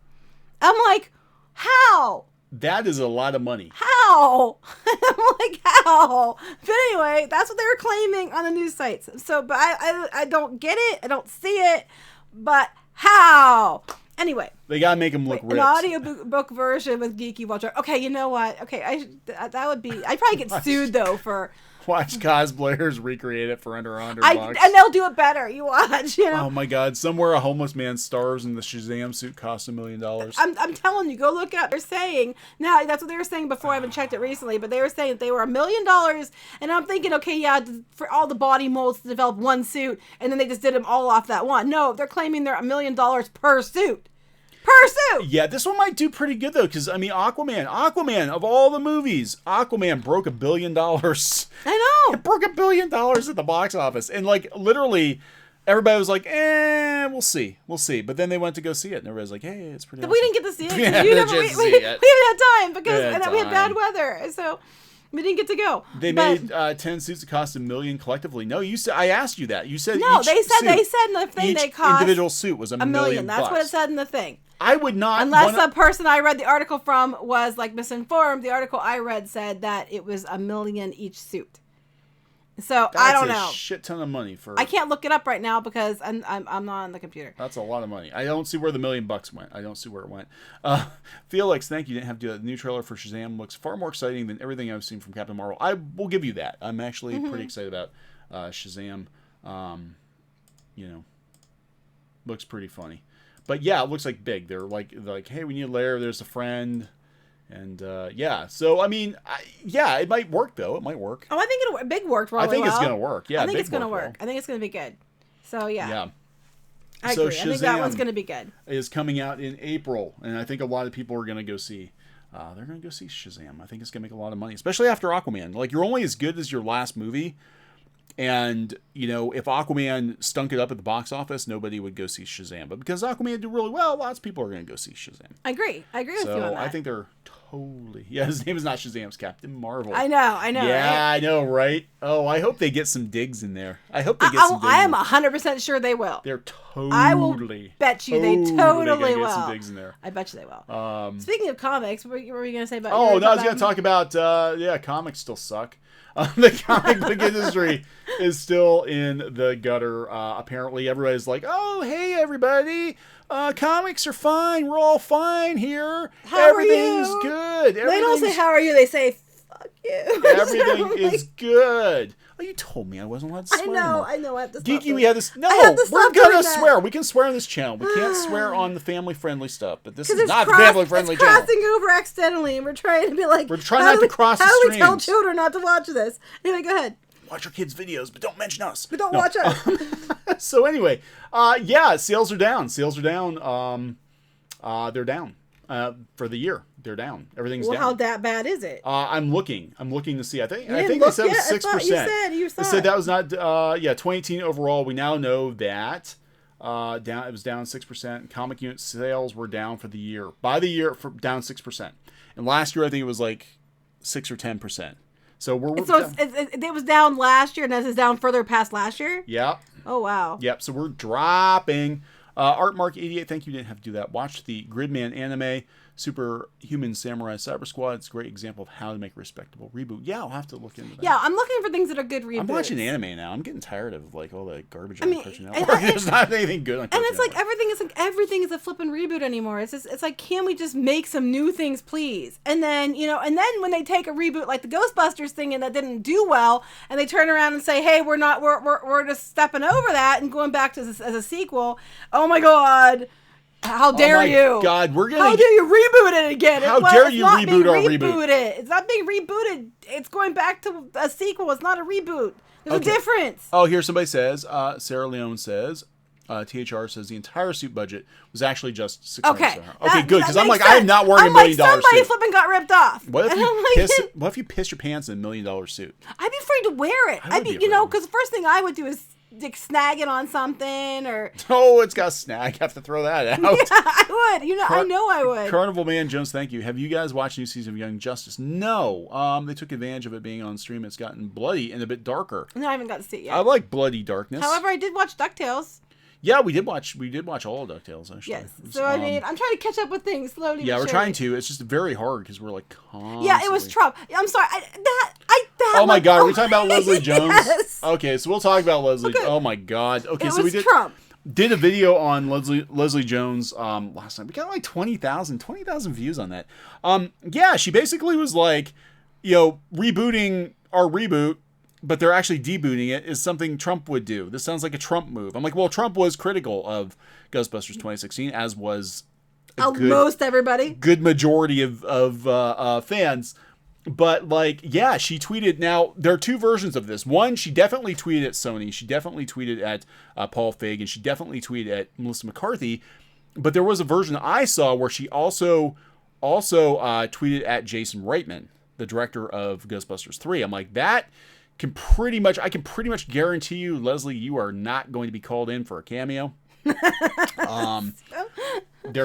I'm like, how? That is a lot of money. How? I'm like, how? But anyway, that's what they were claiming on the news sites. So, but I don't get it. I don't see it. But how? Anyway. They gotta make them look ripped. An audiobook version with Geeky Watcher. Okay, you know what? Okay, that would be... I'd probably get sued, though, for... Watch cosplayers recreate it for under $100. And they'll do it better. You watch, Oh my God! Somewhere a homeless man starves and the Shazam suit costs $1 million. I'm telling you, go look up. They're saying now that's what they were saying before. I haven't checked it recently, but they were saying that they were $1 million. And I'm thinking, okay, yeah, for all the body molds to develop one suit, and then they just did them all off that one. No, they're claiming they're $1 million per suit. Per suit. Yeah, this one might do pretty good though, because I mean, Aquaman of all the movies, Aquaman broke $1 billion. I know. It broke $1 billion at the box office, and like literally, everybody was like, we'll see. But then they went to go see it, and everybody's like, hey, it's pretty. We didn't get to see it. We haven't had time because we had bad weather, so. We didn't get to go. They made 10 suits that cost $1 million collectively. No, you said I asked you that. You said no. They said in the thing they cost individual suit was $1 million. That's what it said in the thing. I would not, unless the person I read the article from was like misinformed. The article I read said that it was $1 million each suit. So I don't know. That's a shit ton of money for. I can't look it up right now because I'm not on the computer. That's a lot of money. I don't see where the $1 million went. I don't see where it went. Felix, thank you. Didn't have to do it. The new trailer for Shazam looks far more exciting than everything I've seen from Captain Marvel. I will give you that. I'm actually pretty excited about Shazam. Looks pretty funny. But yeah, it looks like big. They're like, hey, we need a lair. There's a friend. And so I mean, it might work though. It might work. Oh, I think it'll big work really well. I think it's gonna work. Yeah, I think it's gonna work. Well. I think it's gonna be good. So yeah. Yeah. I agree. I think that one's gonna be good. Is coming out in April, and I think a lot of people are gonna go see. They're gonna go see Shazam. I think it's gonna make a lot of money, especially after Aquaman. Like you're only as good as your last movie. And, if Aquaman stunk it up at the box office, nobody would go see Shazam. But because Aquaman did really well, lots of people are going to go see Shazam. I agree with you on that. I think they're totally... Yeah, his name is not Shazam, it's Captain Marvel. I know. Yeah, right? I know, right? Oh, I hope they get some digs in there. I am 100% sure they will. They're totally... I will bet you they totally will. Get some digs in there. I bet you they will. Speaking of comics, what were you going to say about... I was going to talk about... comics still suck. The comic book industry is still in the gutter. Apparently, everybody's like, "Oh, hey, everybody! Comics are fine. We're all fine here. Everything's good." They don't say "How are you?" They say "Fuck you." Everything is good. Oh, you told me I wasn't allowed to swear. I know. I have to stop. Geeky, we had this. No, we're gonna swear. We can swear on this channel. We can't swear on the family-friendly stuff. But this is not the family-friendly channel. It's crossing over accidentally, and we're trying to be like. We're trying not to cross the streams. How do we tell children not to watch this? Anyway, go ahead. Watch your kids' videos, but don't mention us. But don't watch us. So anyway, sales are down. Sales are down. They're down for the year. They're down. Everything's down. How that bad is it? I'm looking to see. I think they said it was 6%. You said that was not. 2018 overall. We now know that down. It was down 6%. Comic unit sales were down for the year. By the year, down 6%. And last year, I think it was like 6 or 10%. So it was down last year, and it's down further past last year. Yeah. Oh wow. Yep. So we're dropping. ArtMark88, thank you. Didn't have to do that. Watch the Gridman anime. Superhuman Samurai Cyber Squad. It's a great example of how to make a respectable reboot. Yeah, I'll have to look into that. Yeah, I'm looking for things that are good reboots. I'm watching anime now. I'm getting tired of all the garbage on Cartoon Network. There's not anything good on Cartoon Network. And it's like everything is a flipping reboot anymore. It's like, can we just make some new things, please? And then when they take a reboot like the Ghostbusters thing and that didn't do well, and they turn around and say, hey, we're just stepping over that and going back to as a sequel. Oh my God. How dare you? God, how dare you reboot it again? How dare you reboot our reboot? It's not being rebooted. It's going back to a sequel. It's not a reboot. There's a difference. Oh, here somebody says, Sarah Leone says, THR says the entire suit budget was actually just $600. Okay, good, because I'm like, I am not wearing $1 million suit. Somebody flipping got ripped off. What if you piss your pants in $1 million suit? I'd be afraid to wear it. I'd be because the first thing I would do is snag it on something or. Oh, it's got a snag. I have to throw that out. Yeah, I would. I know I would. Carnival Man Jones, thank you. Have you guys watched new season of Young Justice? No. They took advantage of it being on stream. It's gotten bloody and a bit darker. No, I haven't got to see it yet. I like bloody darkness. However, I did watch DuckTales. Yeah, we did watch all of DuckTales, actually. Yes. So, I mean, I'm trying to catch up with things slowly. Yeah, but we're trying to. It's just very hard because we're like constantly. Yeah, it was Trump. I'm sorry. Oh my God, are we talking about Leslie Jones? Yes. Okay, so we'll talk about Leslie. Okay. Oh my God. Okay, so we did Trump. Did a video on Leslie Jones last night. We got like 20,000 views on that. Yeah, she basically was like, rebooting our reboot, but they're actually debooting it is something Trump would do. This sounds like a Trump move. I'm like, well, Trump was critical of Ghostbusters 2016, as was most everybody. Good majority of fans. But, like, yeah, she tweeted. Now, there are two versions of this. One, she definitely tweeted at Sony. She definitely tweeted at Paul Feig. And she definitely tweeted at Melissa McCarthy. But there was a version I saw where she also tweeted at Jason Reitman, the director of Ghostbusters 3. I'm like, I can pretty much guarantee you, Leslie, you are not going to be called in for a cameo. They're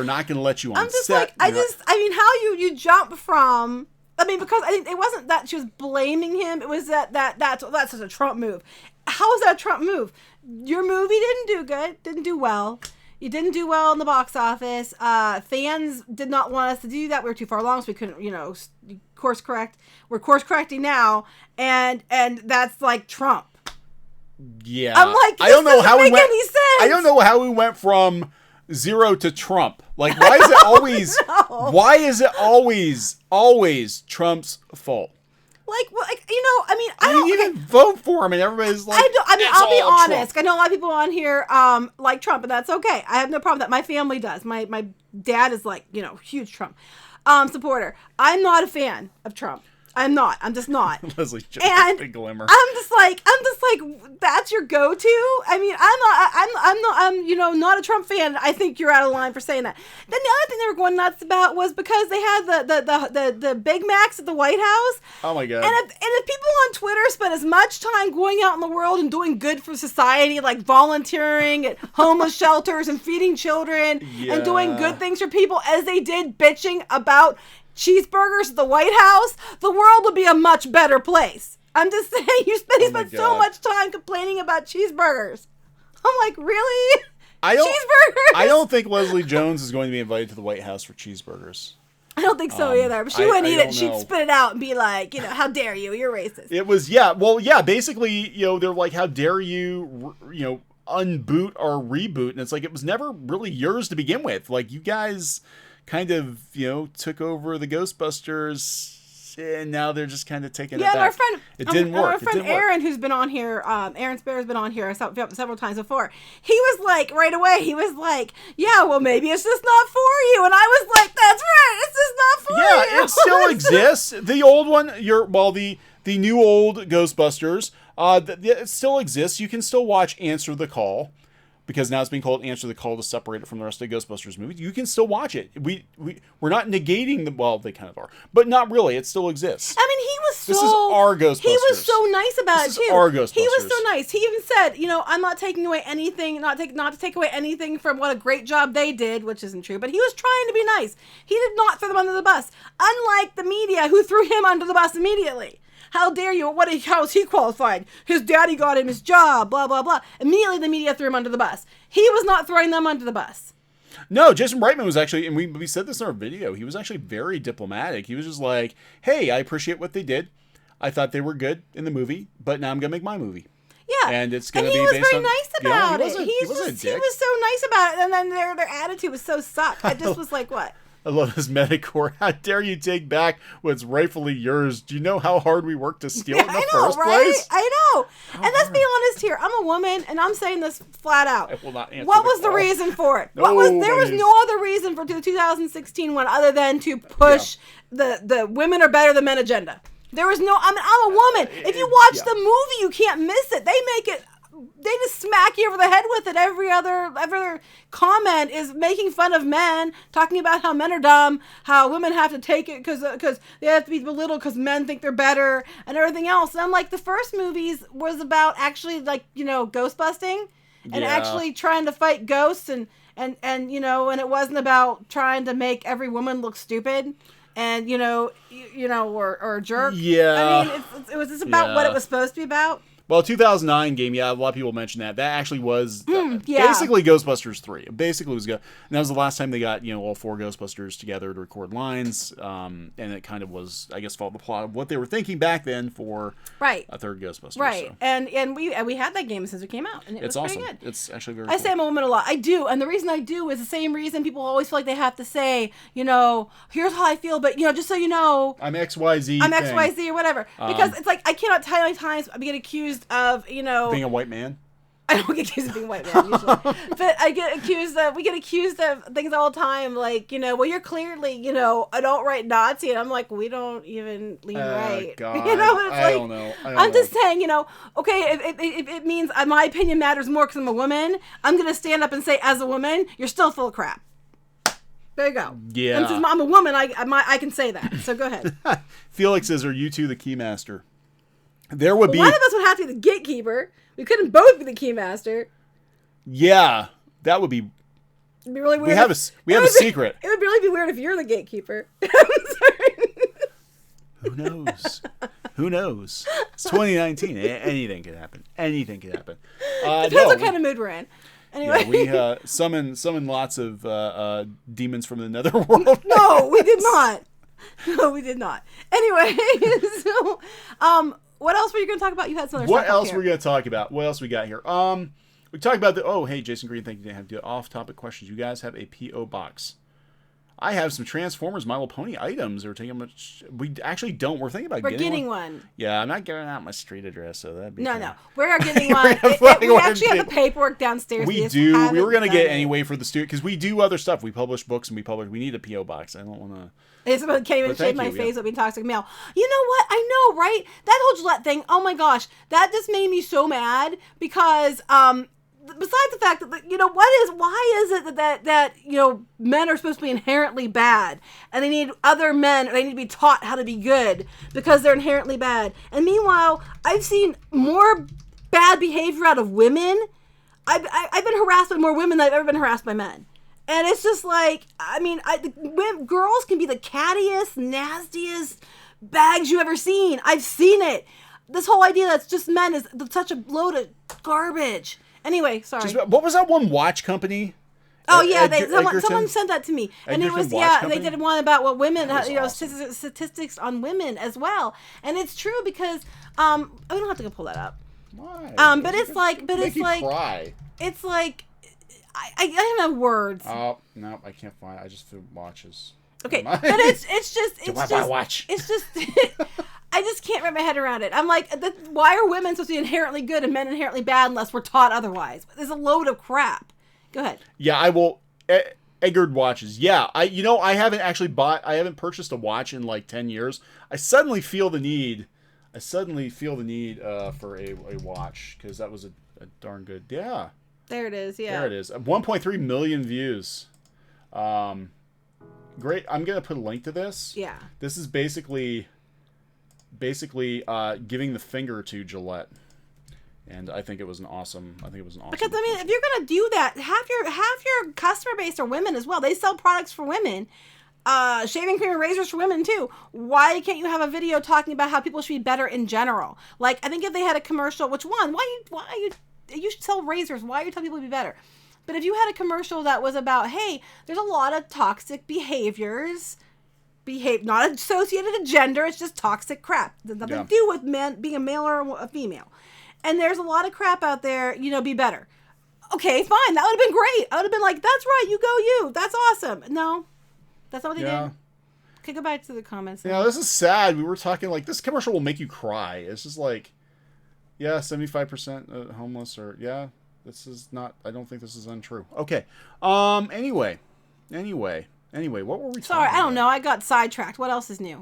not going to let you on set. I'm just like, I mean, how you jump from... I mean, because I think it wasn't that she was blaming him. It was that's just a Trump move. How is that a Trump move? Your movie didn't do good. Didn't do well. You didn't do well in the box office. Fans did not want us to do that. We were too far along, so we couldn't, course correct. We're course correcting now, and that's like Trump. Yeah. I'm like, I don't know how we went. Any sense. I don't know how we went from 0 to Trump. Like, why is it always? Why is it always Trump's fault? I don't even vote for him, and everybody's like, I'll be honest. Trump. I know a lot of people on here like Trump, and that's okay. I have no problem with that. My family does. My dad is like, huge Trump supporter. I'm not a fan of Trump. I'm not. I'm just not. Leslie's just a big glimmer. I'm just like, that's your go-to. I mean, I'm not a Trump fan. I think you're out of line for saying that. Then the other thing they were going nuts about was because they had the Big Macs at the White House. Oh my God. And if people on Twitter spend as much time going out in the world and doing good for society, like volunteering at homeless shelters and feeding children and doing good things for people, as they did bitching about cheeseburgers at the White House, the world would be a much better place. I'm just saying, he spent so much time complaining about cheeseburgers. I'm like, really? Cheeseburgers? I don't think Leslie Jones is going to be invited to the White House for cheeseburgers. I don't think so either. But she wouldn't eat it. She'd spit it out and be like, how dare you? You're racist. It was, basically, they're like, how dare you, unboot or reboot? And it's like, it was never really yours to begin with. Like, you guys kind of, took over the Ghostbusters, and now they're just kind of taking it back. Yeah, our friend, didn't work. Our friend Aaron, who's been on here, Aaron Spare's been on here several times before. He was like, right away, yeah, well, maybe it's just not for you. And I was like, that's right, it's just not for you. Yeah, it still exists. The old one, the new old Ghostbusters, it still exists. You can still watch Answer the Call, because now it's being called Answer the Call to separate it from the rest of the Ghostbusters movies. You can still watch it. We're not negating them. Well, they kind of are, but not really. It still exists. I mean, he was This is our Ghostbusters. He was so nice about it too. This is our Ghostbusters. He was so nice. He even said, I'm not taking away anything, not to take away anything from what a great job they did, which isn't true. But he was trying to be nice. He did not throw them under the bus, unlike the media, who threw him under the bus immediately. How dare you? How is he qualified? His daddy got him his job, blah, blah, blah. Immediately the media threw him under the bus. He was not throwing them under the bus. No, Jason Reitman was actually, and we said this in our video, he was actually very diplomatic. He was just like, hey, I appreciate what they did. I thought they were good in the movie, but now I'm going to make my movie. Yeah. And it's going to be based on... he was very nice about it. He was a dick. He was so nice about it. And then their attitude was so sucked. I just was like, what? I love this metaphor. How dare you take back what's rightfully yours? Do you know how hard we worked to steal it in the first place? I know. And let's be honest here. I'm a woman, and I'm saying this flat out. I will not answer what was the reason for it? There was no other reason for the 2016 one other than to push the women are better than men agenda. There was no. I'm a woman. If you watch the movie, you can't miss it. They make it they just smack you over the head with it. Every other comment is making fun of men, talking about how men are dumb, how women have to take it because they have to be belittled because men think they're better, and everything else. And I'm like, the first movies was about actually, like, you know, ghost busting and actually trying to fight ghosts, and you know, and it wasn't about trying to make every woman look stupid. And, you know, or a jerk. Yeah. I mean, it was just about what it was supposed to be about. Well, 2009 game, a lot of people mentioned that. That actually was basically Ghostbusters 3. Basically, and that was the last time they got, you know, all 4 Ghostbusters together to record lines. And it kind of was, I guess, followed the plot of what they were thinking back then for a third Ghostbusters. Right. So. And we had that game since it came out, and it's was awesome. Pretty good. It's actually very I say I'm a woman a lot. I do, and the reason I do is the same reason people always feel like they have to say, you know, here's how I feel, but, you know, just so you know, I'm XYZ. I'm XYZ or whatever. Because it's like, I cannot tell you how many times I get accused of, you know, being a white man. I don't get accused of being a white man usually, but we get accused of things all the time, like, you know, well, you're clearly, you know, an alt-right Nazi, and I'm like, we don't even lean right. God. You know, it's I don't know. I'm just saying, you know, okay, if it means my opinion matters more because I'm a woman, I'm gonna stand up and say, as a woman, you're still full of crap. There you go. Yeah. And since I'm a woman, I can say that. So go ahead. Felix says, "Are you two the keymaster?" There would be one of us would have to be the gatekeeper. We couldn't both be the keymaster. Yeah, that would be. It'd be really weird. We have a secret. It would really be weird if you're the gatekeeper. Who knows? Who knows? It's 2019. Anything could happen. Anything could happen. Depends what kind of mood we're in. Anyway, we summon lots of demons from the netherworld. No, we did not. No, we did not. Anyway, so what else were you going to talk about? You had some other stuff. What else were we going to talk about? What else we got here? We talked about hey, Jason Green, thank you to have to off-topic questions. You guys have a P.O. box. I have some Transformers My Little Pony items. We actually don't. We're thinking about getting one. Yeah, I'm not giving out my street address, so that'd be No. We are getting one. We actually have the paperwork downstairs. We do. We were going to get it anyway for the studio, because we do other stuff. We publish books, and we need a P.O. box. I don't want to... I can't even shave my face with being toxic mail. You know what? I know, right? That whole Gillette thing, oh my gosh, that just made me so mad because, besides the fact that, you know, why is it that, you know, men are supposed to be inherently bad and they need other men, or they need to be taught how to be good because they're inherently bad. And meanwhile, I've seen more bad behavior out of women. I've been harassed by more women than I've ever been harassed by men. And it's just like, I mean, girls can be the cattiest, nastiest bags you've ever seen. I've seen it. This whole idea that's just men is such a load of garbage. Anyway, sorry. What was that one watch company? Oh, yeah, someone sent that to me. And it was, they did one about what women, you know, awesome. Statistics on women as well. And it's true because, we don't have to go pull that up. Why? But it's like, cry. It's like, I don't have words. Oh, no, I can't find it. I just threw watches. Okay, but it's just watch. It's just I just can't wrap my head around it. I'm like, why are women supposed to be inherently good and men inherently bad unless we're taught otherwise? There's a load of crap. Go ahead. Yeah, I will. Eggard watches. Yeah, I haven't purchased a watch in like 10 years. I suddenly feel the need for a watch, because that was a darn good. Yeah. There it is, yeah. There it is. 1.3 million views. Great. I'm going to put a link to this. Yeah. This is basically giving the finger to Gillette. And I think it was an awesome Because, I mean, if you're going to do that, half your customer base are women as well. They sell products for women. Shaving cream and razors for women too. Why can't you have a video talking about how people should be better in general? Like, I think if they had a commercial, which one? You should sell razors. Why are you telling people to be better? But if you had a commercial that was about, hey, there's a lot of toxic behaviors, not associated to gender, it's just toxic crap. It has nothing to do with men being a male or a female. And there's a lot of crap out there, you know, be better. Okay, fine. That would have been great. I would have been like, that's right, you go you. That's awesome. No, that's not what they did. Okay, go back to the comments. Yeah, this is sad. We were talking like, this commercial will make you cry. It's just like, yeah, 75% homeless, or this is not. I don't think this is untrue. Okay. Anyway, what were we talking Sorry, I don't know. I got sidetracked. What else is new?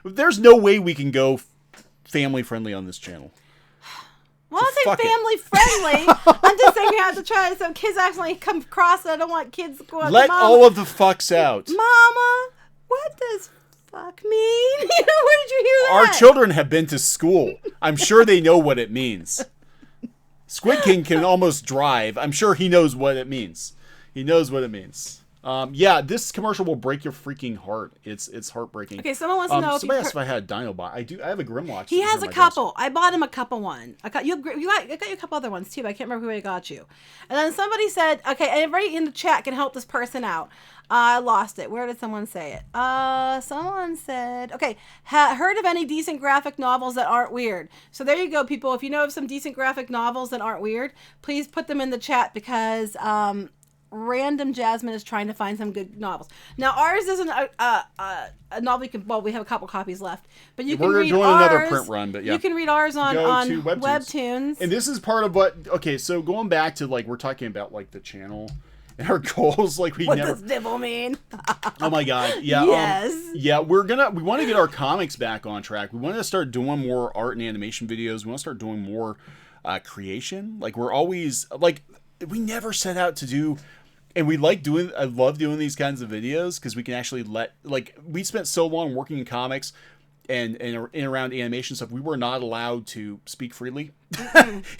There's no way we can go family friendly on this channel. Well, I say family friendly. I'm just saying we have to try it so kids actually come across it. I don't want kids to go out. Let all of the fucks out. Mama, what does fuck mean? Where did you hear that? Our children have been to school. I'm sure they know what it means. Squid King can almost drive. I'm sure he knows what it means. He knows what it means. Yeah, this commercial will break your freaking heart. It's heartbreaking. Okay, someone wants to know. Somebody asked if I had a Dinobot. I do. I have a Grimwatch. He has a couple. I bought him a couple one. I got you a couple other ones too. But I can't remember who I got you. And then somebody said, okay, everybody in the chat can help this person out. I lost it. Where did someone say it? Someone said, okay, heard of any decent graphic novels that aren't weird? So there you go, people. If you know of some decent graphic novels that aren't weird, please put them in the chat because Random Jasmine is trying to find some good novels. Now ours isn't a novel you can. Well, we have a couple copies left, but you can read ours. We're doing another print run, but yeah, you can read ours on Webtoons. And this is part of what. Okay, so going back to like we're talking about like the channel and our goals. Like we what never. What does nibble mean? Oh my god! Yeah. Yes. Yeah, we want to get our comics back on track. We want to start doing more art and animation videos. We want to start doing more creation. Like we're always like we never set out to do. And I love doing these kinds of videos because we can actually we spent so long working in comics and in around animation stuff, we were not allowed to speak freely.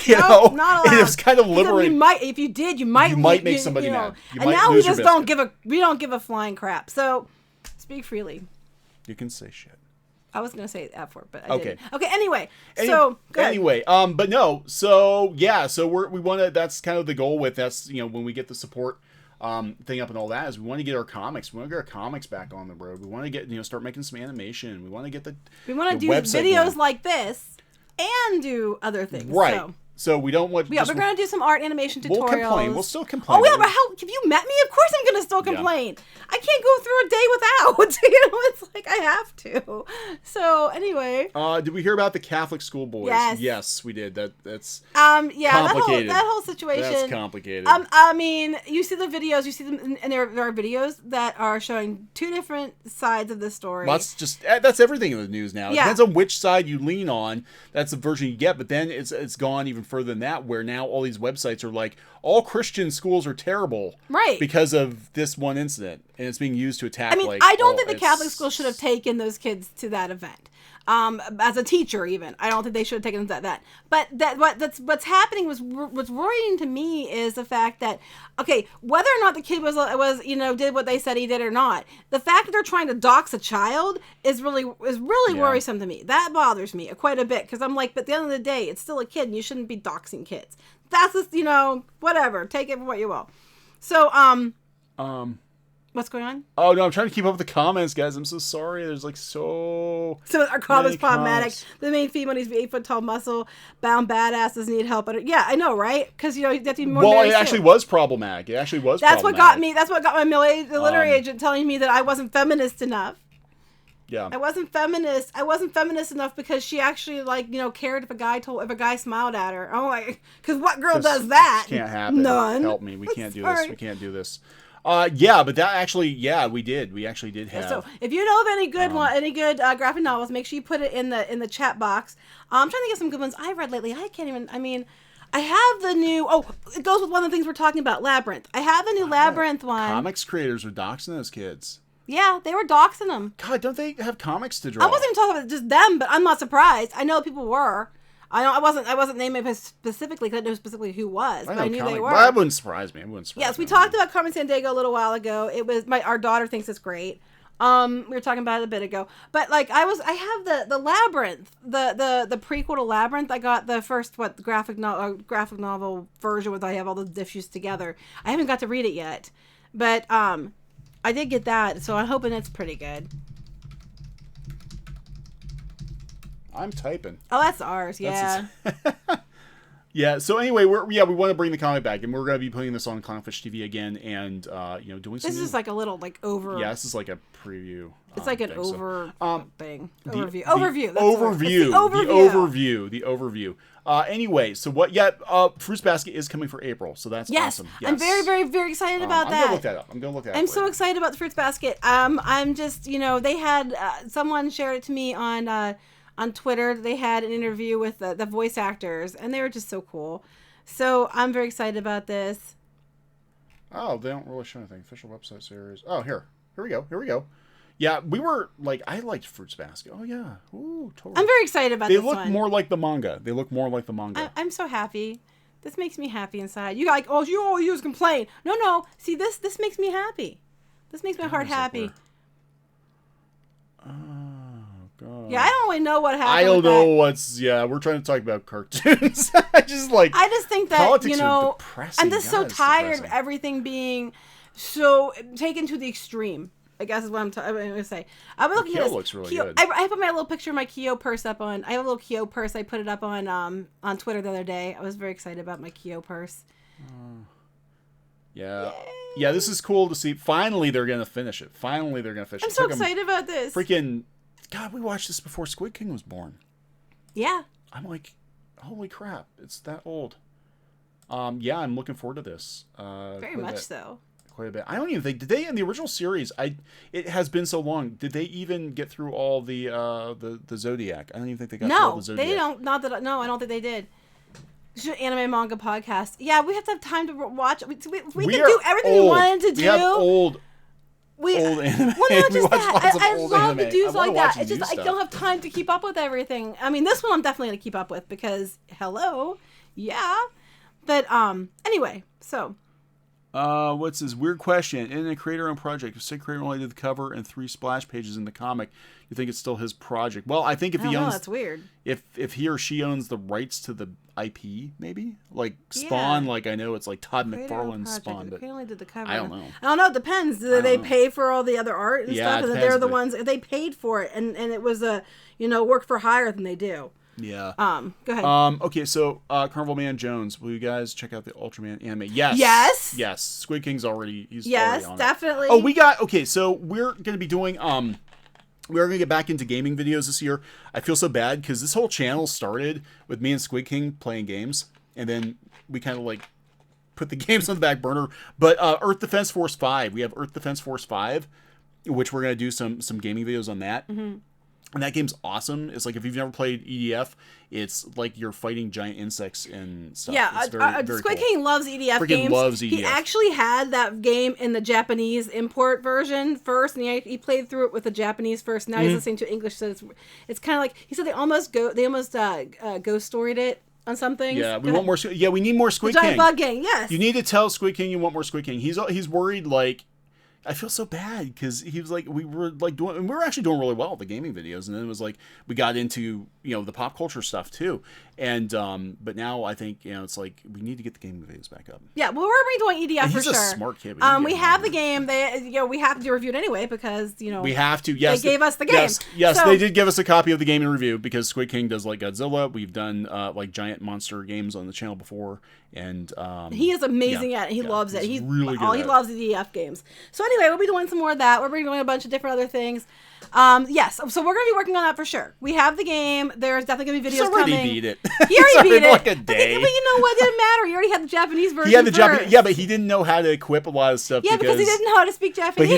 you know? Not allowed. And it was kind of liberating. If you did, you might make somebody mad. And now we just don't give a flying crap. So speak freely. You can say shit. I was gonna say that for, but I didn't. Okay. Anyway, so good. Anyway, but no. So yeah. So we want to. That's kind of the goal with that's when we get the support. Thing up and all that is we want to get our comics. We want to get our comics back on the road. We want to get start making some animation. We want to get we want to do videos like this and do other things. Right. So we don't want. Yeah, we're gonna do some art animation tutorials. We'll complain. We'll still complain. Oh yeah, but how? Have you met me? Of course I'm gonna still complain. Yeah. I can't go through a day without. It's like I have to. So anyway. Did we hear about the Catholic school boys? Yes, we did. That's yeah, complicated. That whole situation. That's complicated. I mean, you see the videos. You see them, and there are videos that are showing two different sides of the story. That's everything in the news now. It depends on which side you lean on. That's the version you get. But then it's gone even further than that, where now all these websites are like all Christian schools are terrible, right? Because of this one incident, and it's being used to attack. I mean, I don't think the Catholic school should have taken those kids to that event. As a teacher, even I don't think they should have taken them to that. But what's happening what's worrying to me is the fact that whether or not the kid was did what they said he did or not, the fact that they're trying to dox a child is really worrisome to me. That bothers me quite a bit because I'm like, but at the end of the day, it's still a kid, and you shouldn't be doxing kids. That's just whatever. Take it for what you will. So what's going on? Oh no, I'm trying to keep up with the comments, guys. I'm so sorry. There's so our comments problematic. The main theme when he's 8 foot tall, muscle bound badasses need help. Yeah, I know, right? Because you have to be more. Well, it actually was problematic. That's what got me. That's what got my literary agent telling me that I wasn't feminist enough. Yeah. I wasn't feminist. I wasn't feminist enough because she actually cared if a guy smiled at her. Oh, because what girl does that? Can't happen. None. Help me. We can't do this. We can't do this. Yeah, but that actually, we did. We actually did have. So if you know of any good graphic novels, make sure you put it in the chat box. I'm trying to get some good ones I've read lately. I can't even. I mean, I have the new. Oh, it goes with one of the things we're talking about. Labyrinth. I have a new Labyrinth one. Comics creators were doxing those kids. Yeah, they were doxing them. God, don't they have comics to draw? I wasn't even talking about just them, but I'm not surprised. I know people were. I wasn't naming it specifically because I know specifically who was, but I knew they were. That wouldn't surprise me. Yes, we talked about Carmen Sandiego a little while ago. It was our daughter thinks it's great. We were talking about it a bit ago, but I have the Labyrinth, the prequel to Labyrinth. I got the first graphic novel version where I have all the issues together. I haven't got to read it yet, but I did get that, so I'm hoping it's pretty good. I'm typing. Oh, that's ours. Yeah. Yeah. So anyway, we want to bring the comic back, and we're going to be putting this on Clownfish TV again, and doing some. This is like a little over. Yeah, this is like a preview. It's like an thing. Overview. The overview. Anyway, so what? Yeah, Fruits Basket is coming for April, so that's awesome. Yes, I'm very, very, very excited about that. I'm gonna look that up. I'm so excited about the Fruits Basket. I'm just, they had someone shared it to me on on Twitter. They had an interview with the voice actors, and they were just so cool. So I'm very excited about this. Oh, they don't really show anything. Official website series. Oh, here we go. Yeah, we were like, I liked Fruits Basket. Oh yeah, ooh, totally. I'm very excited about this one. They look more like the manga. I'm so happy. This makes me happy inside. You like, oh, you always complain. No. See, this makes me happy. This makes my heart happy. Oh god. Yeah, I don't really know what happened. I don't know what's. Yeah, we're trying to talk about cartoons. I just think that politics are depressing. I'm just so tired of everything being so taken to the extreme. I guess is what I'm going to say. I'm looking at this. Looks really good. I put my little picture of my Kyo purse up on. I have a little Kyo purse. I put it up on Twitter the other day. I was very excited about my Kyo purse. Yeah. Yay. Yeah, this is cool to see. Finally, they're going to finish it. I'm so excited about this. Freaking, God, we watched this before Squid King was born. Yeah. I'm like, holy crap, it's that old. Yeah, I'm looking forward to this. Very much so. Quite a bit. I don't even think, did they in the original series? It has been so long. Did they even get through all the Zodiac? I don't even think they got through all the Zodiac. No, they don't. No, I don't think they did. Anime manga podcast. Yeah, we have to have time to watch. We can do everything we wanted to do. We have old anime. Well, not just that. I love anime. to do like that. It's just I don't have time to keep up with everything. I mean, this one I'm definitely gonna keep up with because hello, yeah. But anyway, so. What's this weird question? In a creator-owned project, if said creator only did the cover and 3 splash pages in the comic, you think it's still his project? Well, I think if he owns, that's weird. If he or she owns the rights to the IP, maybe like Spawn. Yeah. Like I know it's like Todd McFarlane's Spawn, but only did the cover. I don't know. It depends. Do they pay for all the other art and stuff? And they're the ones they paid for it, and it was a work for hire than they do. Yeah. Go ahead. Okay, so Carnival Man Jones, will you guys check out the Ultraman anime? Yes. Yes. Squid King's already already on definitely. Oh, so we're gonna be doing we are gonna get back into gaming videos this year. I feel so bad because this whole channel started with me and Squid King playing games, and then we kind of like put the games on the back burner. But Earth Defense Force 5, we have Earth Defense Force 5, which we're gonna do some gaming videos on that. Mm-hmm. And that game's awesome. It's like if you've never played EDF, it's like you're fighting giant insects and stuff. Yeah, very Squid cool. King loves EDF games. Loves EDF. He actually had that game in the Japanese import version first, and he played through it with the Japanese first. Now he's listening to English, so it's kind of like he said they almost ghost storied it on something. Yeah, we want more. Yeah, we need more Squid King. Giant bug gang. Yes. You need to tell Squid King you want more Squid King. He's worried like. I feel so bad because he was like, we were actually doing really well with the gaming videos, and then it was like we got into the pop culture stuff too, and but now I think it's like we need to get the gaming videos back up. Yeah, well, we're redoing EDF for sure. He's a smart kid. We have the game. We have to do a review anyway because we have to. Yes, they gave us the game. Yes, so, they did give us a copy of the game in review because Squid King does like Godzilla. We've done like giant monster games on the channel before, and he is amazing at it. He loves it. He's really good. He loves the EDF games. So anyway, we'll be doing some more of that. We're doing a bunch of different other things. Yes, so we're gonna be working on that for sure. We have the game. There's definitely gonna be videos coming. He already beat it. He already beat it. Like a day. But you know what? It didn't matter. He already had the Japanese version. He had the Japanese. Yeah, but he didn't know how to equip a lot of stuff. Yeah, because he didn't know how to speak Japanese. But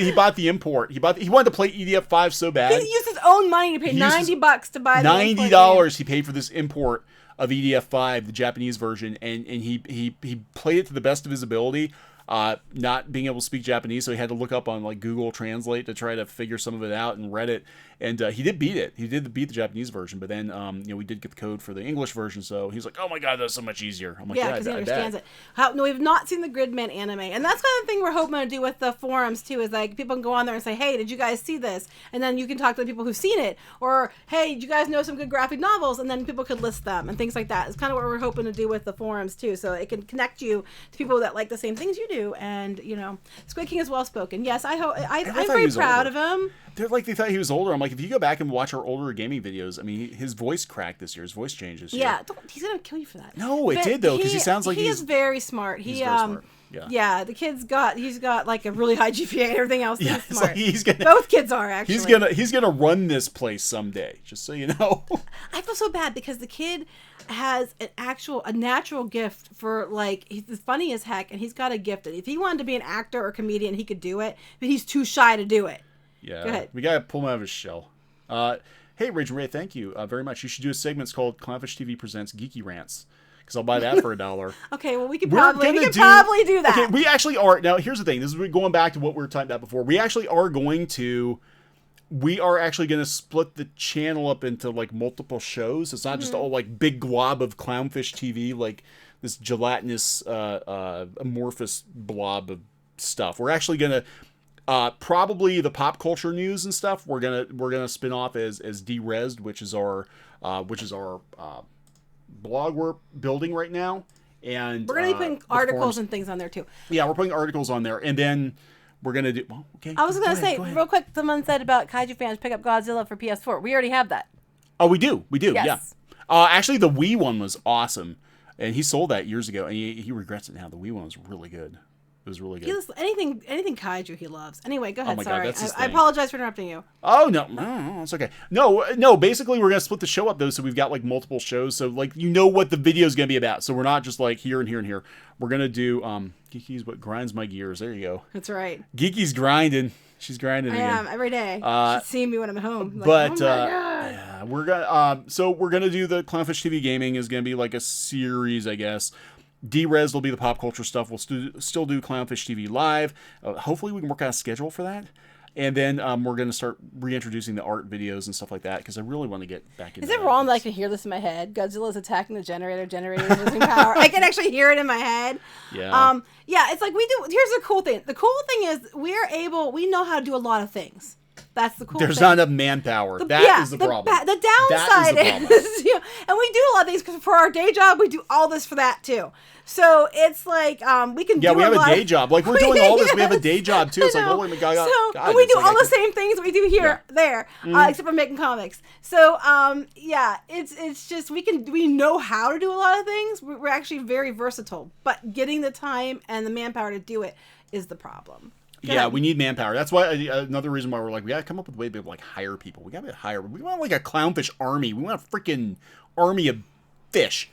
he bought the import. He wanted to play EDF 5 so bad. He used his own money to pay $90 to buy the $90 he paid for this import of EDF 5, the Japanese version, and he played it to the best of his ability. Not being able to speak Japanese, so he had to look up on like Google Translate to try to figure some of it out and read it. And he did beat it. He did beat the Japanese version, but then we did get the code for the English version. So he's like, "Oh my god, that's so much easier." I'm like, "Yeah, because he understands it." No, we've not seen the Gridman anime, and that's kind of the thing we're hoping to do with the forums too. Is like people can go on there and say, "Hey, did you guys see this?" And then you can talk to the people who've seen it, or "Hey, do you guys know some good graphic novels?" And then people could list them and things like that. It's kind of what we're hoping to do with the forums too, so it can connect you to people that like the same things you do. And Squid King is well spoken. Yes, I'm very proud of him. They're like they thought he was older. I'm like, if you go back and watch our older gaming videos, I mean, his voice cracked this year. His voice changed this year. Yeah, he's gonna kill you for that. No, it did though, because he sounds like he is very smart. He's very smart. Yeah, the kid's got like a really high GPA and everything else. Yeah, he's smart. Like both kids are actually. He's gonna run this place someday. Just so you know. I feel so bad because the kid has a natural gift for like he's funny as heck, and he's got a gift. If he wanted to be an actor or comedian, he could do it, but he's too shy to do it. Yeah, go ahead. We gotta pull him out of his shell. Hey, Rage and Ray, thank you very much. You should do a segment called Clownfish TV Presents Geeky Rants. Because I'll buy that for $1. Okay, well, we can probably do that. Okay, we actually are. Now, here's the thing. This is going back to what we were talking about before. We are actually going to split the channel up into, like, multiple shows. It's not just all, like, big glob of Clownfish TV, like this gelatinous, amorphous blob of stuff. We're actually going to, probably the pop culture news and stuff, we're gonna spin off as Derezzed, which is our blog we're building right now, and we're gonna be putting articles and things on there too. Yeah, we're putting articles on there, and then we're gonna do. Well, okay. I was gonna say real quick. Someone said about Kaiju fans pick up Godzilla for PS4. We already have that. Oh, we do. Yes. Yeah. Actually, the Wii one was awesome, and he sold that years ago, and he regrets it now. The Wii one was really good. It was really good. Anything Kaiju he loves. Anyway, go ahead. Oh my Sorry. God, I apologize for interrupting you. Oh, no, it's okay. No, basically we're going to split the show up, though, so we've got, like, multiple shows, so, like, you know what the video is going to be about, so we're not just, like, here and here and here. We're going to do, Geeky's what grinds my gears. There you go. That's right. Geeky's grinding. She's grinding again. I am, every day. She's seeing me when I'm at home. Like, but, oh my God. Yeah, we're going to, so we're going to do the Clownfish TV Gaming is going to be, like, a series, I guess. Derez will be the pop culture stuff. We'll still do Clownfish TV Live. Hopefully we can work out a schedule for that. And then we're going to start reintroducing the art videos and stuff like that because I really want to get back into Is it wrong that I can hear this in my head? Godzilla's attacking the generator is losing power. I can actually hear it in my head. Yeah. Yeah, it's like we do. Here's the cool thing. The cool thing is we know how to do a lot of things. That's the cool thing. There's not enough manpower. That is the problem. The downside is and we do a lot of things because for our day job, we do all this for that too. So it's like we can do we have a day job. Like we're doing all this. We have a day job too. It's like, oh my God. And we do all the same things we do here, there, except for making comics. So yeah, it's just we know how to do a lot of things. We're actually very versatile, but getting the time and the manpower to do it is the problem. Yeah, we need manpower. That's why another reason why we're like, we gotta come up with a way to be able to like hire people. We gotta hire. We want like a clownfish army. We want a freaking army of fish.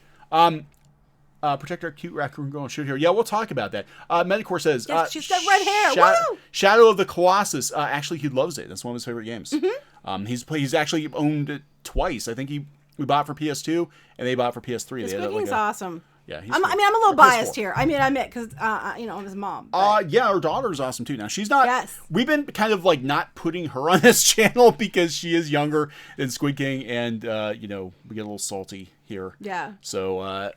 Protect our cute raccoon girl and shoot here. Yeah, we'll talk about that. Metacore says, yes, she's got red hair. Shadow of the Colossus. Actually, he loves it. That's one of his favorite games. Mm-hmm. He's actually owned it twice. I think we bought it for PS2 and they bought it for PS3. This cooking's awesome. Yeah, I'm a little biased here. I mean, I admit because I'm his mom. Yeah, our daughter's awesome too. Now she's not. Yes. We've been kind of like not putting her on this channel because she is younger than Squid King, and we get a little salty here. Yeah. So,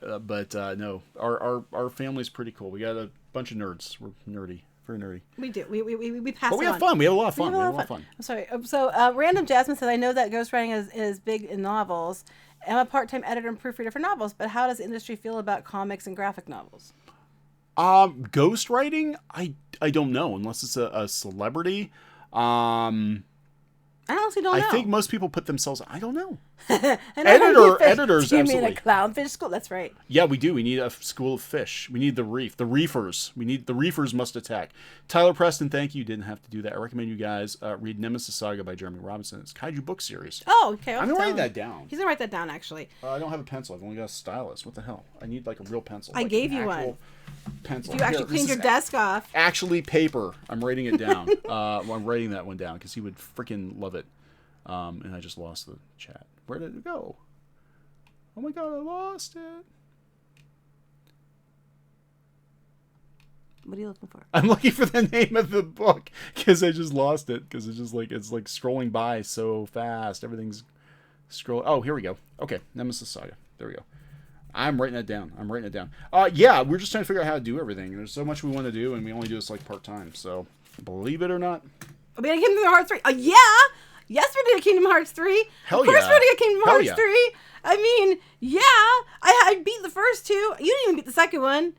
no, our family's pretty cool. We got a bunch of nerds. We're nerdy. Very nerdy. We do. We pass. But we have fun. We have a lot of fun. I'm sorry. So, Random Jasmine says, I know that ghostwriting is big in novels. I'm a part-time editor and proofreader for novels, but how does the industry feel about comics and graphic novels? Ghostwriting? I don't know, unless it's a celebrity. I honestly don't know. I think most people put themselves. I don't know. Editors. Do you absolutely. mean a clownfish school? That's right. Yeah, we do. We need a school of fish. We need the reef. The reefers. The reefers must attack. Tyler Preston, thank you. Didn't have to do that. I recommend you guys read Nemesis Saga by Jeremy Robinson. It's a kaiju book series. Oh, okay. I'm gonna write that down. He's gonna write that down, actually. I don't have a pencil. I've only got a stylus. What the hell? I need like a real pencil. I gave you one. Pencil. If you actually cleaned your desk off. Actually, paper. I'm writing it down. I'm writing that one down because he would freaking love it. And I just lost the chat. Where did it go? Oh my God, I lost it. What are you looking for? I'm looking for the name of the book because I just lost it because it's like scrolling by so fast. Everything's scrolling. Oh, here we go. Okay, Nemesis Saga. There we go. I'm writing that down. Yeah, we're just trying to figure out how to do everything. There's so much we want to do, and we only do this like part-time. So, believe it or not. I mean, Kingdom Hearts 3. Yeah! Yes, we're doing Kingdom Hearts 3. Hell of course yeah. we're doing Kingdom Hearts yeah. 3. I mean, yeah. I beat the first two. You didn't even beat the second one.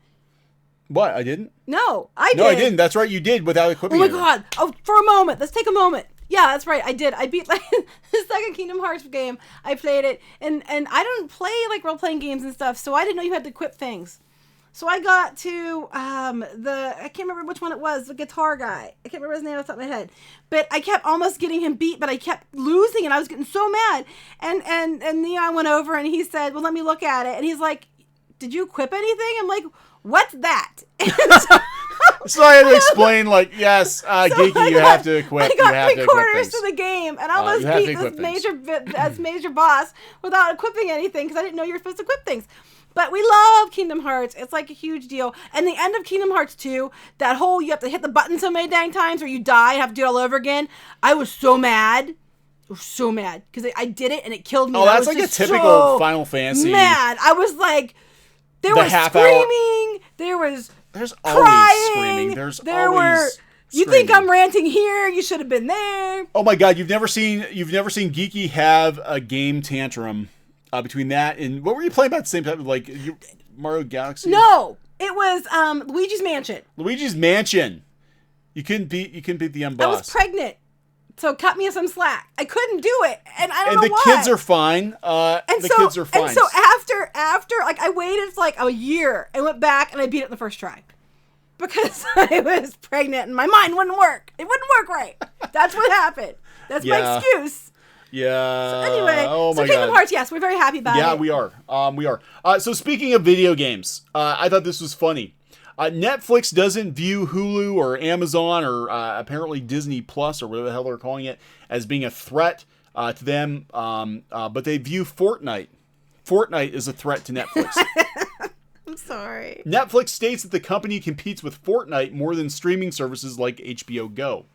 What? I didn't? No, I did. No, I didn't. That's right. You did without equipping it. Oh my God. Oh, for a moment. Let's take a moment. Yeah, that's right. I did. I beat like the second Kingdom Hearts game. I played it, and I don't play like role-playing games and stuff, so I didn't know you had to equip things. So I got to I can't remember which one it was, the guitar guy. I can't remember his name off the top of my head. But I kept almost getting him beat, but I kept losing, and I was getting so mad. And Neon went over, and he said, well, let me look at it. And he's like, did you equip anything? I'm like, what's that? So I had to explain, like, yes, Geeky, you have to equip. I got you have 3/4 to the game, and I almost beat this major boss without equipping anything because I didn't know you were supposed to equip things. But we love Kingdom Hearts. It's like a huge deal. And the end of Kingdom Hearts 2, that whole you have to hit the button so many dang times or you die and have to do it all over again. I was so mad. I was so mad because I did it and it killed me. Oh, that's like a typical Final Fantasy. Mad. I was like, there was screaming. There's always crying. Screaming. There were. You think I'm ranting here? You should have been there. Oh my God! You've never seen Geeky have a game tantrum between that and what were you playing about at the same time? Like Mario Galaxy? No, it was Luigi's Mansion. Luigi's Mansion. You couldn't beat the boss. I was pregnant, so cut me some slack. I couldn't do it, and I don't know why. And the kids are fine. Kids are fine. And so after like I waited for like a year and went back and I beat it in the first try. Because I was pregnant and my mind wouldn't work. It wouldn't work right. That's what happened. That's my excuse. Yeah. So anyway, Kingdom Hearts, yes, we're very happy about it. Yeah, we are. We are. So speaking of video games, I thought this was funny. Netflix doesn't view Hulu or Amazon or apparently Disney Plus or whatever the hell they're calling it as being a threat to them, but they view Fortnite. Fortnite is a threat to Netflix. I'm sorry. Netflix states that the company competes with Fortnite more than streaming services like HBO Go.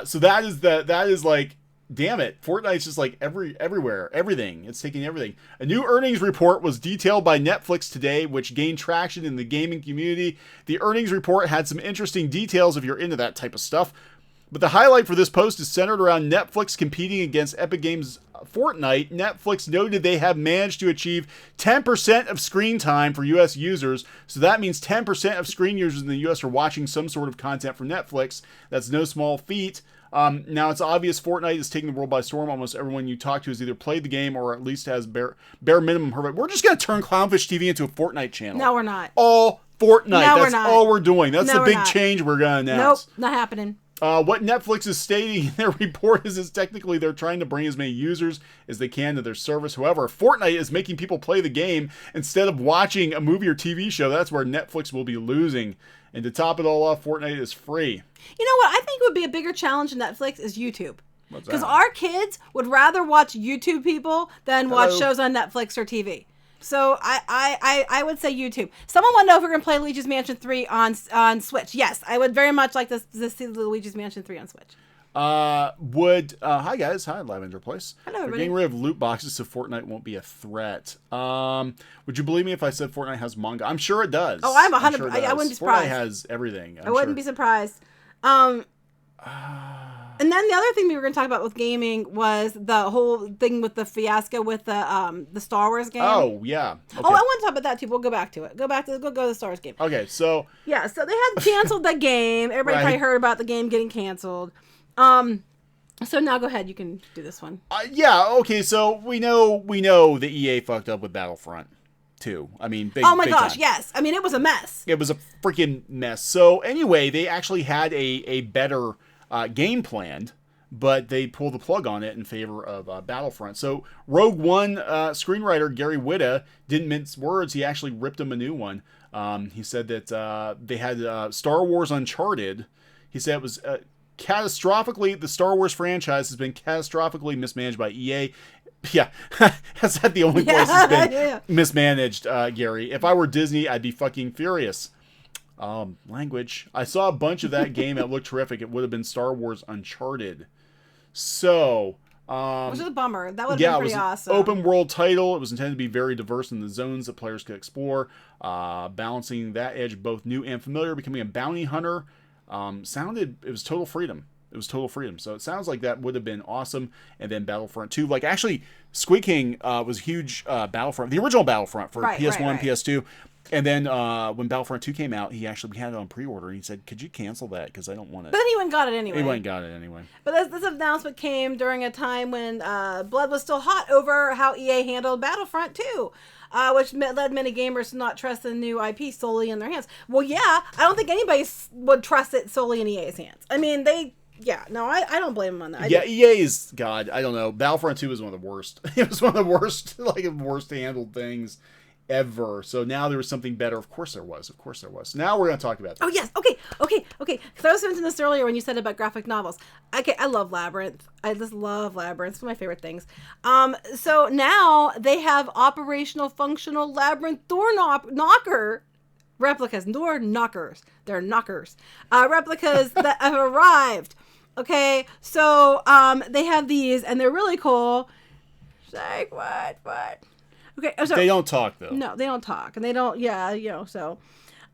So that is like, damn it, Fortnite's just like everywhere, everything. It's taking everything. A new earnings report was detailed by Netflix today, which gained traction in the gaming community. The earnings report had some interesting details if you're into that type of stuff. But the highlight for this post is centered around Netflix competing against Epic Games' Fortnite. Netflix noted they have managed to achieve 10% of screen time for U.S. users. So that means 10% of screen users in the U.S. are watching some sort of content from Netflix. That's no small feat. Now, it's obvious Fortnite is taking the world by storm. Almost everyone you talk to has either played the game or at least has bare minimum heard of it. We're just going to turn Clownfish TV into a Fortnite channel. No, we're not. All Fortnite. No, That's all we're doing. That's the big change we're going to announce. Nope, not happening. What Netflix is stating in their report is technically they're trying to bring as many users as they can to their service. However, Fortnite is making people play the game instead of watching a movie or TV show. That's where Netflix will be losing. And to top it all off, Fortnite is free. You know what I think would be a bigger challenge in Netflix is YouTube. Because that? Our kids would rather watch YouTube people than watch shows on Netflix or TV. So I would say YouTube. Someone want to know if we're going to play Luigi's Mansion 3 on Switch. Yes, I would very much like to see Luigi's Mansion 3 on Switch. Hi guys, hi Lavender Place. Hello, We're everybody. getting rid of loot boxes so Fortnite won't be a threat. Would you believe me if I said Fortnite has manga? I'm sure it does. Oh, I'm 100%. I wouldn't be surprised. Fortnite has everything. I wouldn't be surprised. And then the other thing we were going to talk about with gaming was the whole thing with the fiasco with the Star Wars game. Oh, yeah. Okay. Oh, I want to talk about that too. We'll go back to it. Go to the Star Wars game. Okay, so... Yeah, so they had canceled the game. Everybody probably heard about the game getting canceled. So now go ahead. You can do this one. Yeah, okay, so we know the EA fucked up with Battlefront 2. I mean, big Oh my gosh, time. yes. I mean, it was a mess. It was a freaking mess. So anyway, they actually had a better... game planned, but they pulled the plug on it in favor of Battlefront. So Rogue One screenwriter Gary Whitta didn't mince words. He actually ripped him a new one. He said that they had Star Wars Uncharted. He said it was the Star Wars franchise has been catastrophically mismanaged by EA. Yeah, that's not the only place it's been mismanaged, Gary. If I were Disney, I'd be fucking furious. Language. I saw a bunch of that game. It looked terrific. It would have been Star Wars Uncharted. So, which is a bummer. That would have been pretty awesome. Open world title. It was intended to be very diverse in the zones that players could explore. Balancing that edge of both new and familiar, becoming a bounty hunter. It was total freedom. It was total freedom. So it sounds like that would have been awesome. And then Battlefront 2. Like, actually, Squid King was a huge Battlefront. The original Battlefront for PS1, PS2. And then when Battlefront 2 came out, we had it on pre-order. And he said, could you cancel that? Because I don't want it. But then he went and got it anyway. He went and got it anyway. But this announcement came during a time when blood was still hot over how EA handled Battlefront 2. Which led many gamers to not trust the new IP solely in their hands. Well, yeah, I don't think anybody would trust it solely in EA's hands. I mean, I don't blame them on that. EA is, God, I don't know. Battlefront 2 was one of the worst. It was one of the worst, worst handled things ever. So now there was something better. Of course there was. Now we're going to talk about this. Oh, yes. Okay. Because I was mentioning this earlier when you said about graphic novels. Okay, I love Labyrinth. I just love Labyrinth. It's one of my favorite things. So now they have operational, functional Labyrinth door knocker replicas. Door knockers. They're knockers. Replicas that have arrived. Okay, so they have these, and they're really cool. Like, what? Okay, so they don't talk though. No, they don't talk, and they don't. Yeah, so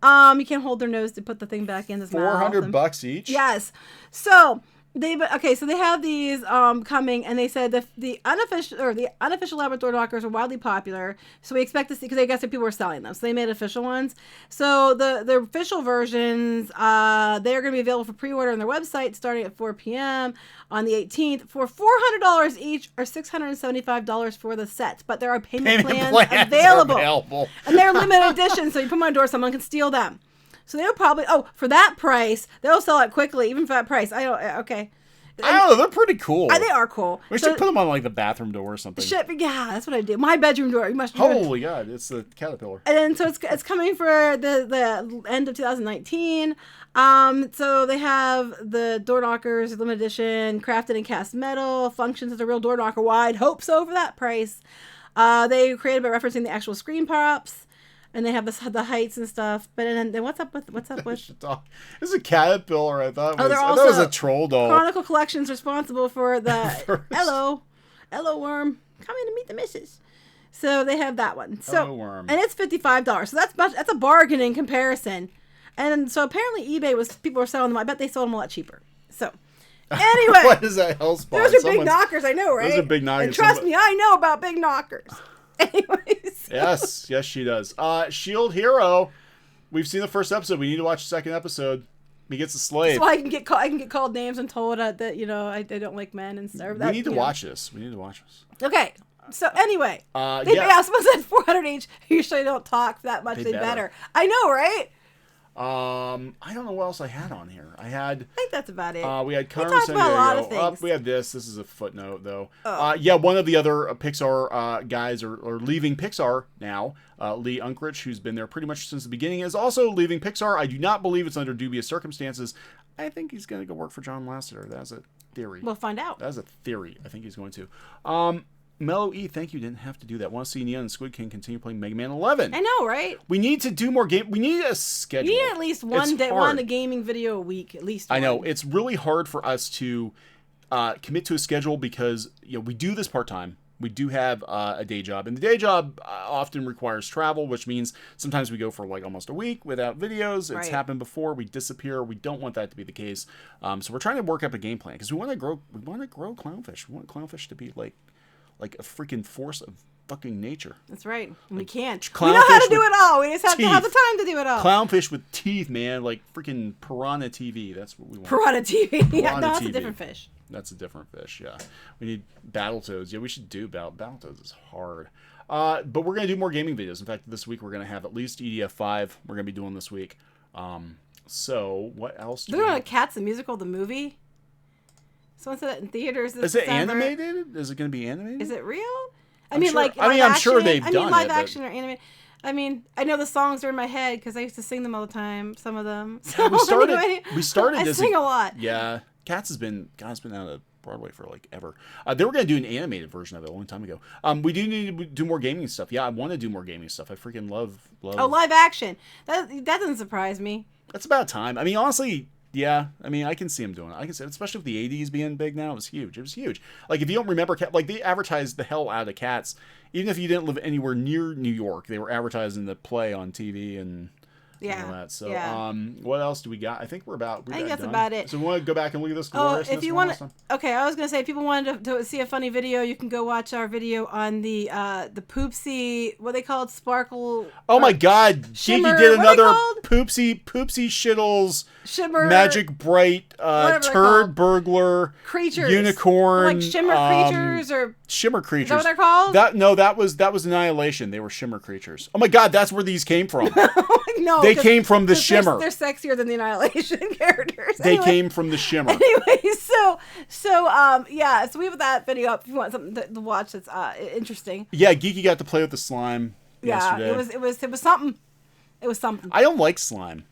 you can't hold their nose to put the thing back in his mouth. $400 each. Yes. So they have these coming, and they said the unofficial Labyrinth door knockers are wildly popular. So we expect to see, because I guess people were selling them, so they made official ones. So the official versions, they're going to be available for pre-order on their website starting at 4 p.m. on the 18th for $400 each, or $675 for the sets. But there are payment plans available, and they're limited edition. So you put them on a door, someone can steal them. So they'll probably, for that price, they'll sell it quickly, even for that price. Okay. I don't know, they're pretty cool. They are cool. We should put them on like the bathroom door or something. Yeah, that's what I do. My bedroom door. You must. Holy God, it's the caterpillar. And then so it's coming for the end of 2019. So they have the door knockers, limited edition, crafted and cast metal, functions as a real door knocker wide. Hope so for that price. They created by referencing the actual screen props. And they have the heights and stuff. But then what's up with? This is a caterpillar. I thought it was a troll doll. Chronicle Collections responsible for the hello worm, come in to meet the missus. So they have that one. So worm. And it's $55. So that's a bargain in comparison. And so apparently people were selling them. I bet they sold them a lot cheaper. So anyway, what is that hell spot? Those are big knockers. I know, right? Those are big knockers. And trust me, I know about big knockers. Anyways. Yes, she does. Shield Hero. We've seen the first episode. We need to watch the second episode. He gets a slave. So I can get called names and told that I don't like men and stuff. We need to watch this. Okay. So anyway, someone said 400 each. Usually don't talk that much. They better. I know, right? I don't know what else I had on here. I think that's about it. We had Conor talked about a lot of things. We have this. This is a footnote, though. One of the other Pixar guys are leaving Pixar now. Lee Unkrich, who's been there pretty much since the beginning, is also leaving Pixar. I do not believe it's under dubious circumstances. I think he's going to go work for John Lasseter. That's a theory. We'll find out. That's a theory. I think he's going to. Mellow E, thank you. Didn't have to do that. Want to see Neon and Squid King continue playing Mega Man 11. I know, right? We need to do more game. We need a schedule. You need at least one gaming video a week, at least. I know it's really hard for us to commit to a schedule because we do this part time. We do have a day job, and the day job often requires travel, which means sometimes we go for like almost a week without videos. It's happened before. We disappear. We don't want that to be the case. So we're trying to work up a game plan because we want to grow. We want to grow Clownfish. We want Clownfish to be like a freaking force of fucking nature. That's right. We can't. We know how to do it all. We just have to have the time to do it all. Clownfish with teeth, man. Like freaking Piranha TV. That's what we want. Piranha TV. Yeah, no, that's a different fish. That's a different fish, yeah. We need Battletoads. Yeah, we should do Battletoads. Is hard. But we're going to do more gaming videos. In fact, this week we're going to have at least EDF 5 we're going to be doing this week. So, what else do we have? Cats the Musical, the movie? Someone said that in theaters this Is it animated? Is it going to be animated? Is it real? I'm sure they've done it. Live action or animated. I mean, I know the songs are in my head because I used to sing them all the time. Some of them. So we started. I sing a lot. Yeah, Cats has been out of Broadway for like ever. They were going to do an animated version of it a long time ago. We do need to do more gaming stuff. Yeah, I want to do more gaming stuff. I freaking love. Oh, live action. That doesn't surprise me. That's about time. I mean, honestly. Yeah, I mean, I can see them doing it. I can see it, especially with the 80s being big now. It was huge. Like, if you don't remember, like, they advertised the hell out of Cats. Even if you didn't live anywhere near New York, they were advertising the play on TV and all that. So, what else do we got? I think I think that's about it. So we want to go back and look at this. If you want to, okay, I was gonna say if people wanted to see a funny video, you can go watch our video on the Poopsie, what they call it, Sparkle. Oh my God, Shimmer, Geeky did another Poopsie Shittles Shimmer Magic Bright Turd Burglar Creatures Unicorn, like Shimmer Creatures or Shimmer Creatures. Is that what they're called? That was Annihilation. They were Shimmer Creatures. Oh my God, that's where these came from. No, they came from the Shimmer. They're sexier than the Annihilation characters. They came from the Shimmer. Anyway, so we have that video up if you want something to watch that's interesting. Yeah, Geeky got to play with the slime. yesterday. It was something. It was something. I don't like slime.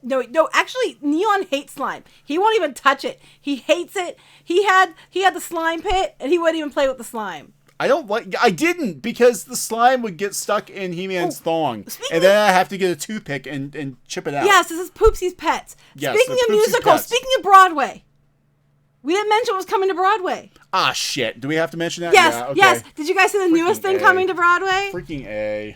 No, actually, Neon hates slime. He won't even touch it. He hates it. He had the slime pit, and he wouldn't even play with the slime. I didn't, because the slime would get stuck in He-Man's thong, and then I have to get a toothpick and chip it out. Yes, this is Poopsie's Pets. Yes, speaking of musicals, speaking of Broadway, we didn't mention what's coming to Broadway. Ah, shit. Do we have to mention that? Yes, yeah, okay. yes. Did you guys see the newest thing coming to Broadway? Freaking A.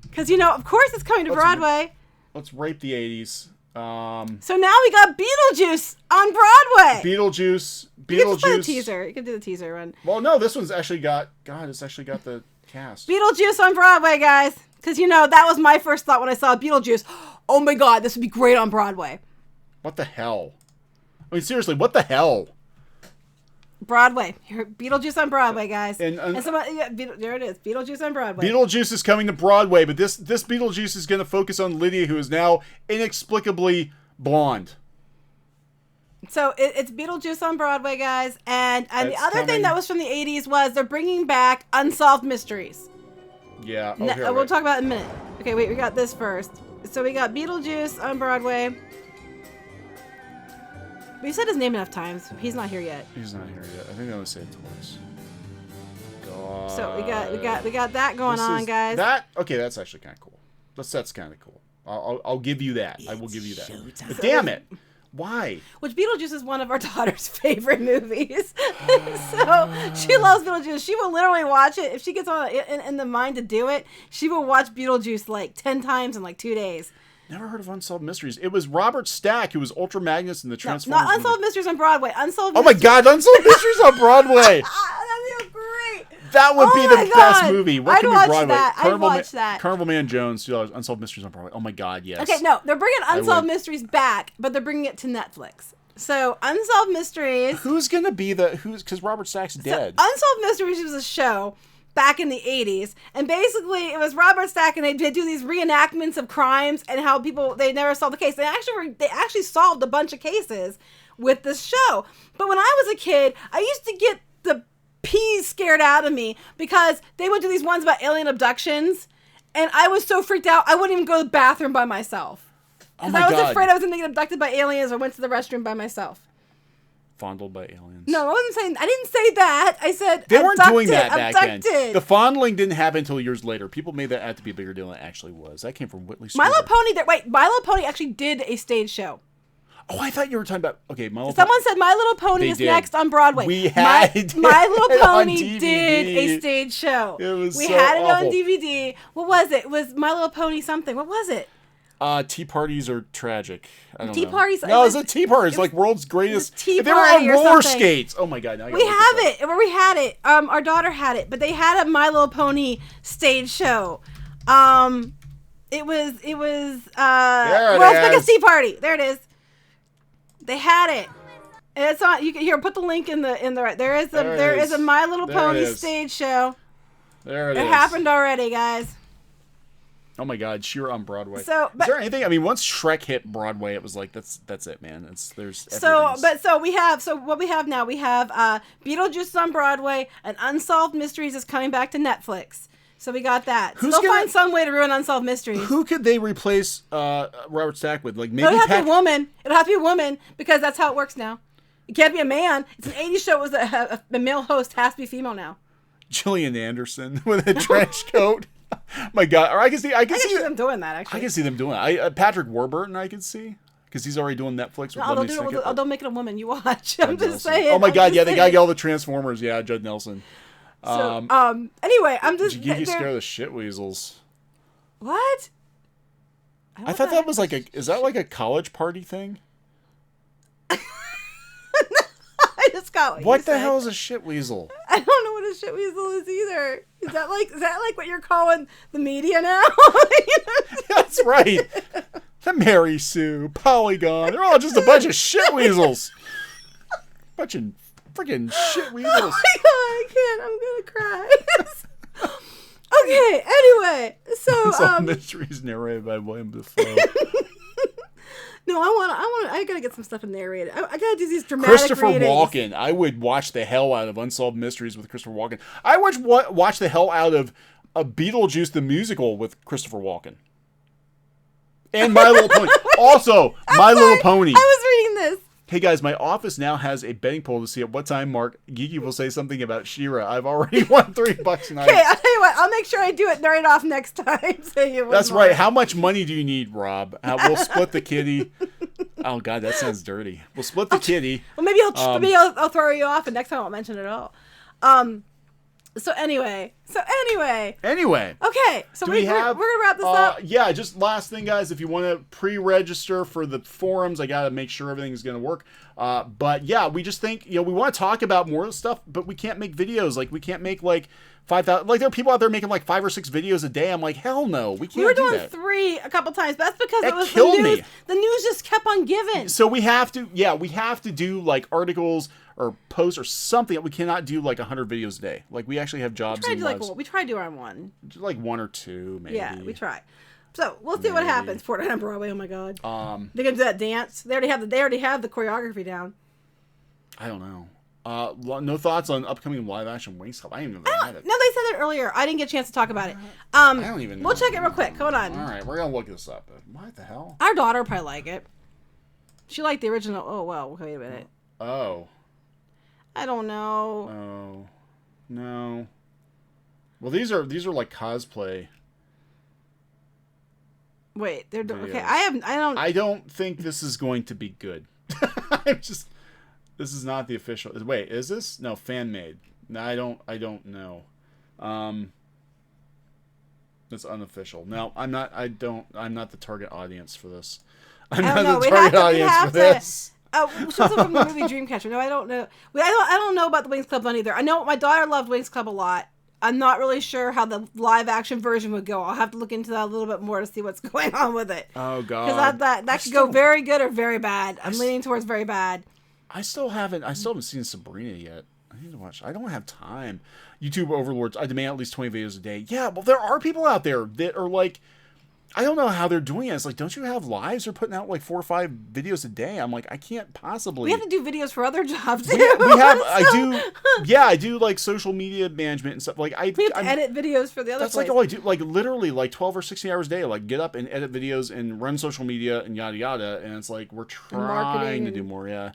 Because, of course it's coming to Broadway. Let's rape the 80s. So now we got Beetlejuice on Broadway. Beetlejuice. You can just play the teaser. You can do the teaser one. Well, no, this one's actually got... God, it's actually got the cast. Beetlejuice on Broadway, guys. Because, that was my first thought when I saw Beetlejuice. Oh, my God, this would be great on Broadway. What the hell? I mean, seriously, what the hell? Broadway. Beetlejuice on Broadway, guys. And there it is. Beetlejuice on Broadway. Beetlejuice is coming to Broadway, but this Beetlejuice is going to focus on Lydia, who is now inexplicably blonde. So it's Beetlejuice on Broadway, guys. And the other thing that was from the 80s was they're bringing back Unsolved Mysteries. Yeah. We'll talk about it in a minute. Okay, wait. We got this first. So we got Beetlejuice on Broadway. We've said his name enough times. He's not here yet. He's not here yet. I think I only said it twice. God. So we got that going on, guys. That's actually kind of cool. That's kind of cool. I'll give you that. I will give you that. But damn it. Why? Which Beetlejuice is one of our daughter's favorite movies. So she loves Beetlejuice. She will literally watch it. If she gets on in the mind to do it, she will watch Beetlejuice like 10 times in like 2 days. Never heard of Unsolved Mysteries. It was Robert Stack who was Ultra Magnus in the Transformers. Not Unsolved Mysteries on Broadway. Oh my God, Unsolved Mysteries on Broadway. That'd be great. That would be the best movie. What can be Broadway? I'd watch that. Carnival Man Jones, Unsolved Mysteries on Broadway. Oh my God, yes. Okay, no, they're bringing Unsolved Mysteries back, but they're bringing it to Netflix. So Unsolved Mysteries. Who's gonna be because Robert Stack's dead. So, Unsolved Mysteries was a show back in the 80s, and basically it was Robert Stack, and they do these reenactments of crimes and how they never solved the case. They actually solved a bunch of cases with this show. But when I was a kid, I used to get the peas scared out of me because they would do these ones about alien abductions, and I was so freaked out I wouldn't even go to the bathroom by myself because I was afraid I was going to get abducted by aliens or went to the restroom by myself. Fondled by aliens. No, I didn't say that. I said they weren't doing that back then. The fondling didn't happen until years later. People made that out to be a bigger deal than it actually was. That came from Whitley Strieber. Milo Pony actually did a stage show. Oh, I thought you were talking about Someone said My Little Pony is next on Broadway. We had My Little Pony did a stage show. It was we so had it awful. On DVD. What was it? It was My Little Pony something. What was it? Tea parties are tragic. I don't know. Parties. No, it was a tea party. It's like world's greatest. Tea they were on roller skates. Oh my God! Now we have it. We had it. Our daughter had it, but they had a My Little Pony stage show. It was world's biggest tea party. There it is. They had it. And it's on. You can put the link in the right. There is a My Little Pony stage show. There it is. It happened already, guys. Oh my God, She-Ra on Broadway. Is there anything? I mean, once Shrek hit Broadway, it was like that's it, man. What we have now, we have Beetlejuice on Broadway, and Unsolved Mysteries is coming back to Netflix. So we got that. They'll find some way to ruin Unsolved Mysteries. Who could they replace Robert Stack with? Like maybe It'll have to be a woman. It'll have to be a woman because that's how it works now. It can't be a man. It's an 80s show. It was a male host has to be female now. Gillian Anderson with a trench coat. My God, or I can see them doing that. Actually, I can see them doing that. Patrick Warburton, I can see because he's already doing Netflix. They'll make it a woman. You watch. I'm just saying. Oh my God, yeah, the guy got all the Transformers. Yeah, Judd Nelson. So, anyway, I'm just. You scare the shit weasels. What? I thought that was is that like a college party thing? I just got what the hell is a shit weasel? I don't know what a shit weasel is either. Is that like what you're calling the media now? That's right. The Mary Sue, Polygon, they're all just a bunch of shit weasels. Bunch of freaking shit weasels. Oh my God, I can't. I'm gonna cry. Okay, anyway, so Mysteries narrated by William Dafoe. No, I gotta get some stuff narrated. I gotta do these dramatic Christopher readings. Walken. I would watch the hell out of Unsolved Mysteries with Christopher Walken. I would watch the hell out of a Beetlejuice the musical with Christopher Walken. And My Little Pony. Also, My Little Pony. I was reading this. Hey guys, my office now has a betting poll to see at what time Mark Geeky will say something about She-Ra. I've already won $3 tonight. Okay, I'll tell you what. I'll make sure I do it right off next time. So that's right. How much money do you need, Rob? We'll split the kitty. Oh God, that sounds dirty. We'll split the kitty. Well, maybe I'll throw you off, and next time I won't mention it at all. So anyway. Okay, so we're gonna wrap this up. Yeah, just last thing, guys. If you want to pre-register for the forums, I gotta make sure everything's gonna work. But yeah, we just think we want to talk about more stuff, but we can't make videos. Like we can't make like 5,000. Like there are people out there making like 5 or 6 videos a day. I'm like, hell no, we can't. We were do doing that. 3 a couple times, but that's because it was killed the news. Me. The news just kept on giving. So we have to. Yeah, we have to do like articles or posts or something. We cannot do like 100 videos a day. Like we actually have jobs. We try to do our one. Like 1 or 2, maybe. Yeah, we try. So we'll see what happens. Fortnite on Broadway. Oh my God. They're gonna do that dance. They already have the choreography down. I don't know. No thoughts on upcoming live action Wings Club. I didn't even know they had it. No, they said it earlier. I didn't get a chance to talk about it. I don't even know. We'll check it real quick. Hold on. All right, we're gonna look this up. What the hell? Our daughter will probably like it. She liked the original. Oh well. Wait a minute. Oh. I don't know. Oh. No. Well, these are like cosplay. Wait, they're videos. Okay. I don't think this is going to be good. This is not the official. Wait, is this? No, fan made. No, I don't know. It's unofficial. No, I'm not the target audience for this. I'm not the target audience for this. She was from the movie Dreamcatcher. No, I don't know. I don't know about the Wings Club one either. I know my daughter loved Wings Club a lot. I'm not really sure how the live action version would go. I'll have to look into that a little bit more to see what's going on with it. Oh God, because that could go very good or very bad. I'm leaning towards very bad. I still haven't seen Sabrina yet. I need to watch. I don't have time. YouTube overlords. I demand at least 20 videos a day. Yeah, well, there are people out there that are like, I don't know how they're doing it. It's like, don't you have lives? They're putting out like 4 or 5 videos a day. I'm like, I can't possibly. We have to do videos for other jobs too. I do like social media management and stuff. Like we have to edit videos for the other. That's place. Like all I do. Like literally like 12 or 16 hours a day. Like get up and edit videos and run social media and yada yada. And it's like we're trying to do more. Yeah.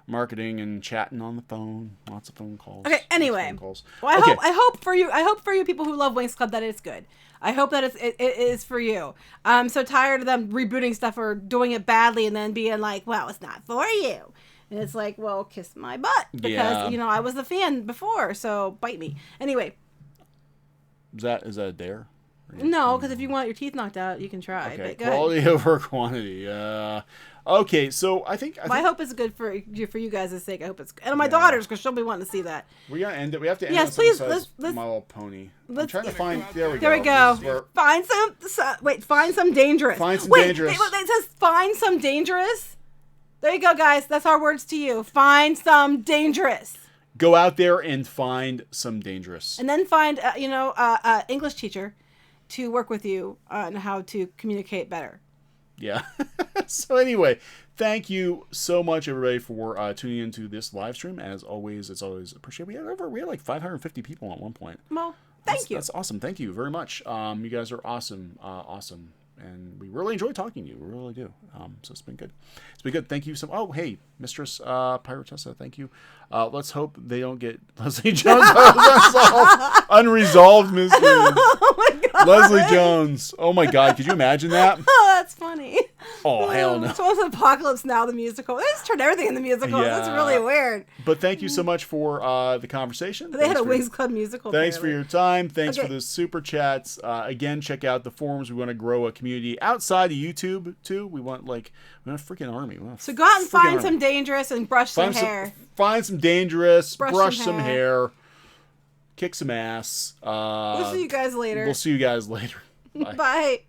Marketing and chatting on the phone, lots of phone calls. Okay, anyway. Well, I hope for you people who love Wings Club that it's good. I hope that it is for you. I'm so tired of them rebooting stuff or doing it badly and then being like, well, it's not for you. And it's like, well, kiss my butt because I was a fan before, so bite me. Anyway. Is that a dare? No, because if you want your teeth knocked out, you can try. Okay, but quality over quantity. Okay, so I think I hope it's good for you guys' sake. I hope it's good. And my daughter's, because she'll be wanting to see that. We gotta end it. We have to end. Yes, please. Let's My Little Pony. I'm trying to find. There we go. There we go. Find some dangerous. Find some dangerous. It says find some dangerous. There you go, guys. That's our words to you. Find some dangerous. Go out there and find some dangerous. And then find English teacher to work with you on how to communicate better. Yeah. So anyway, thank you so much, everybody, for tuning into this live stream. As always, it's always appreciated. We had like 550 people at one point. Well, thank you. That's awesome. Thank you very much. You guys are awesome. Awesome. And we really enjoy talking to you. We really do. So it's been good. It's been good. Thank you. Oh, hey, Mistress Pyrotessa, thank you. Let's hope they don't get Leslie Jones unresolved mysteries. Oh my God. Leslie Jones. Oh my God. Could you imagine that? Oh, that's funny. Oh, hell no. It's almost Apocalypse Now, the musical. They just turned everything in the musical. Yeah. That's really weird. But thank you so much for the conversation. They had a Wings Club musical. Thanks for your time. Thanks for the super chats. Again, check out the forums. We want to grow a community outside of YouTube too. We want a freaking army. So go out and find some dangerous and brush some hair. Find some dangerous, brush some hair, kick some ass. We'll see you guys later. Bye. Bye.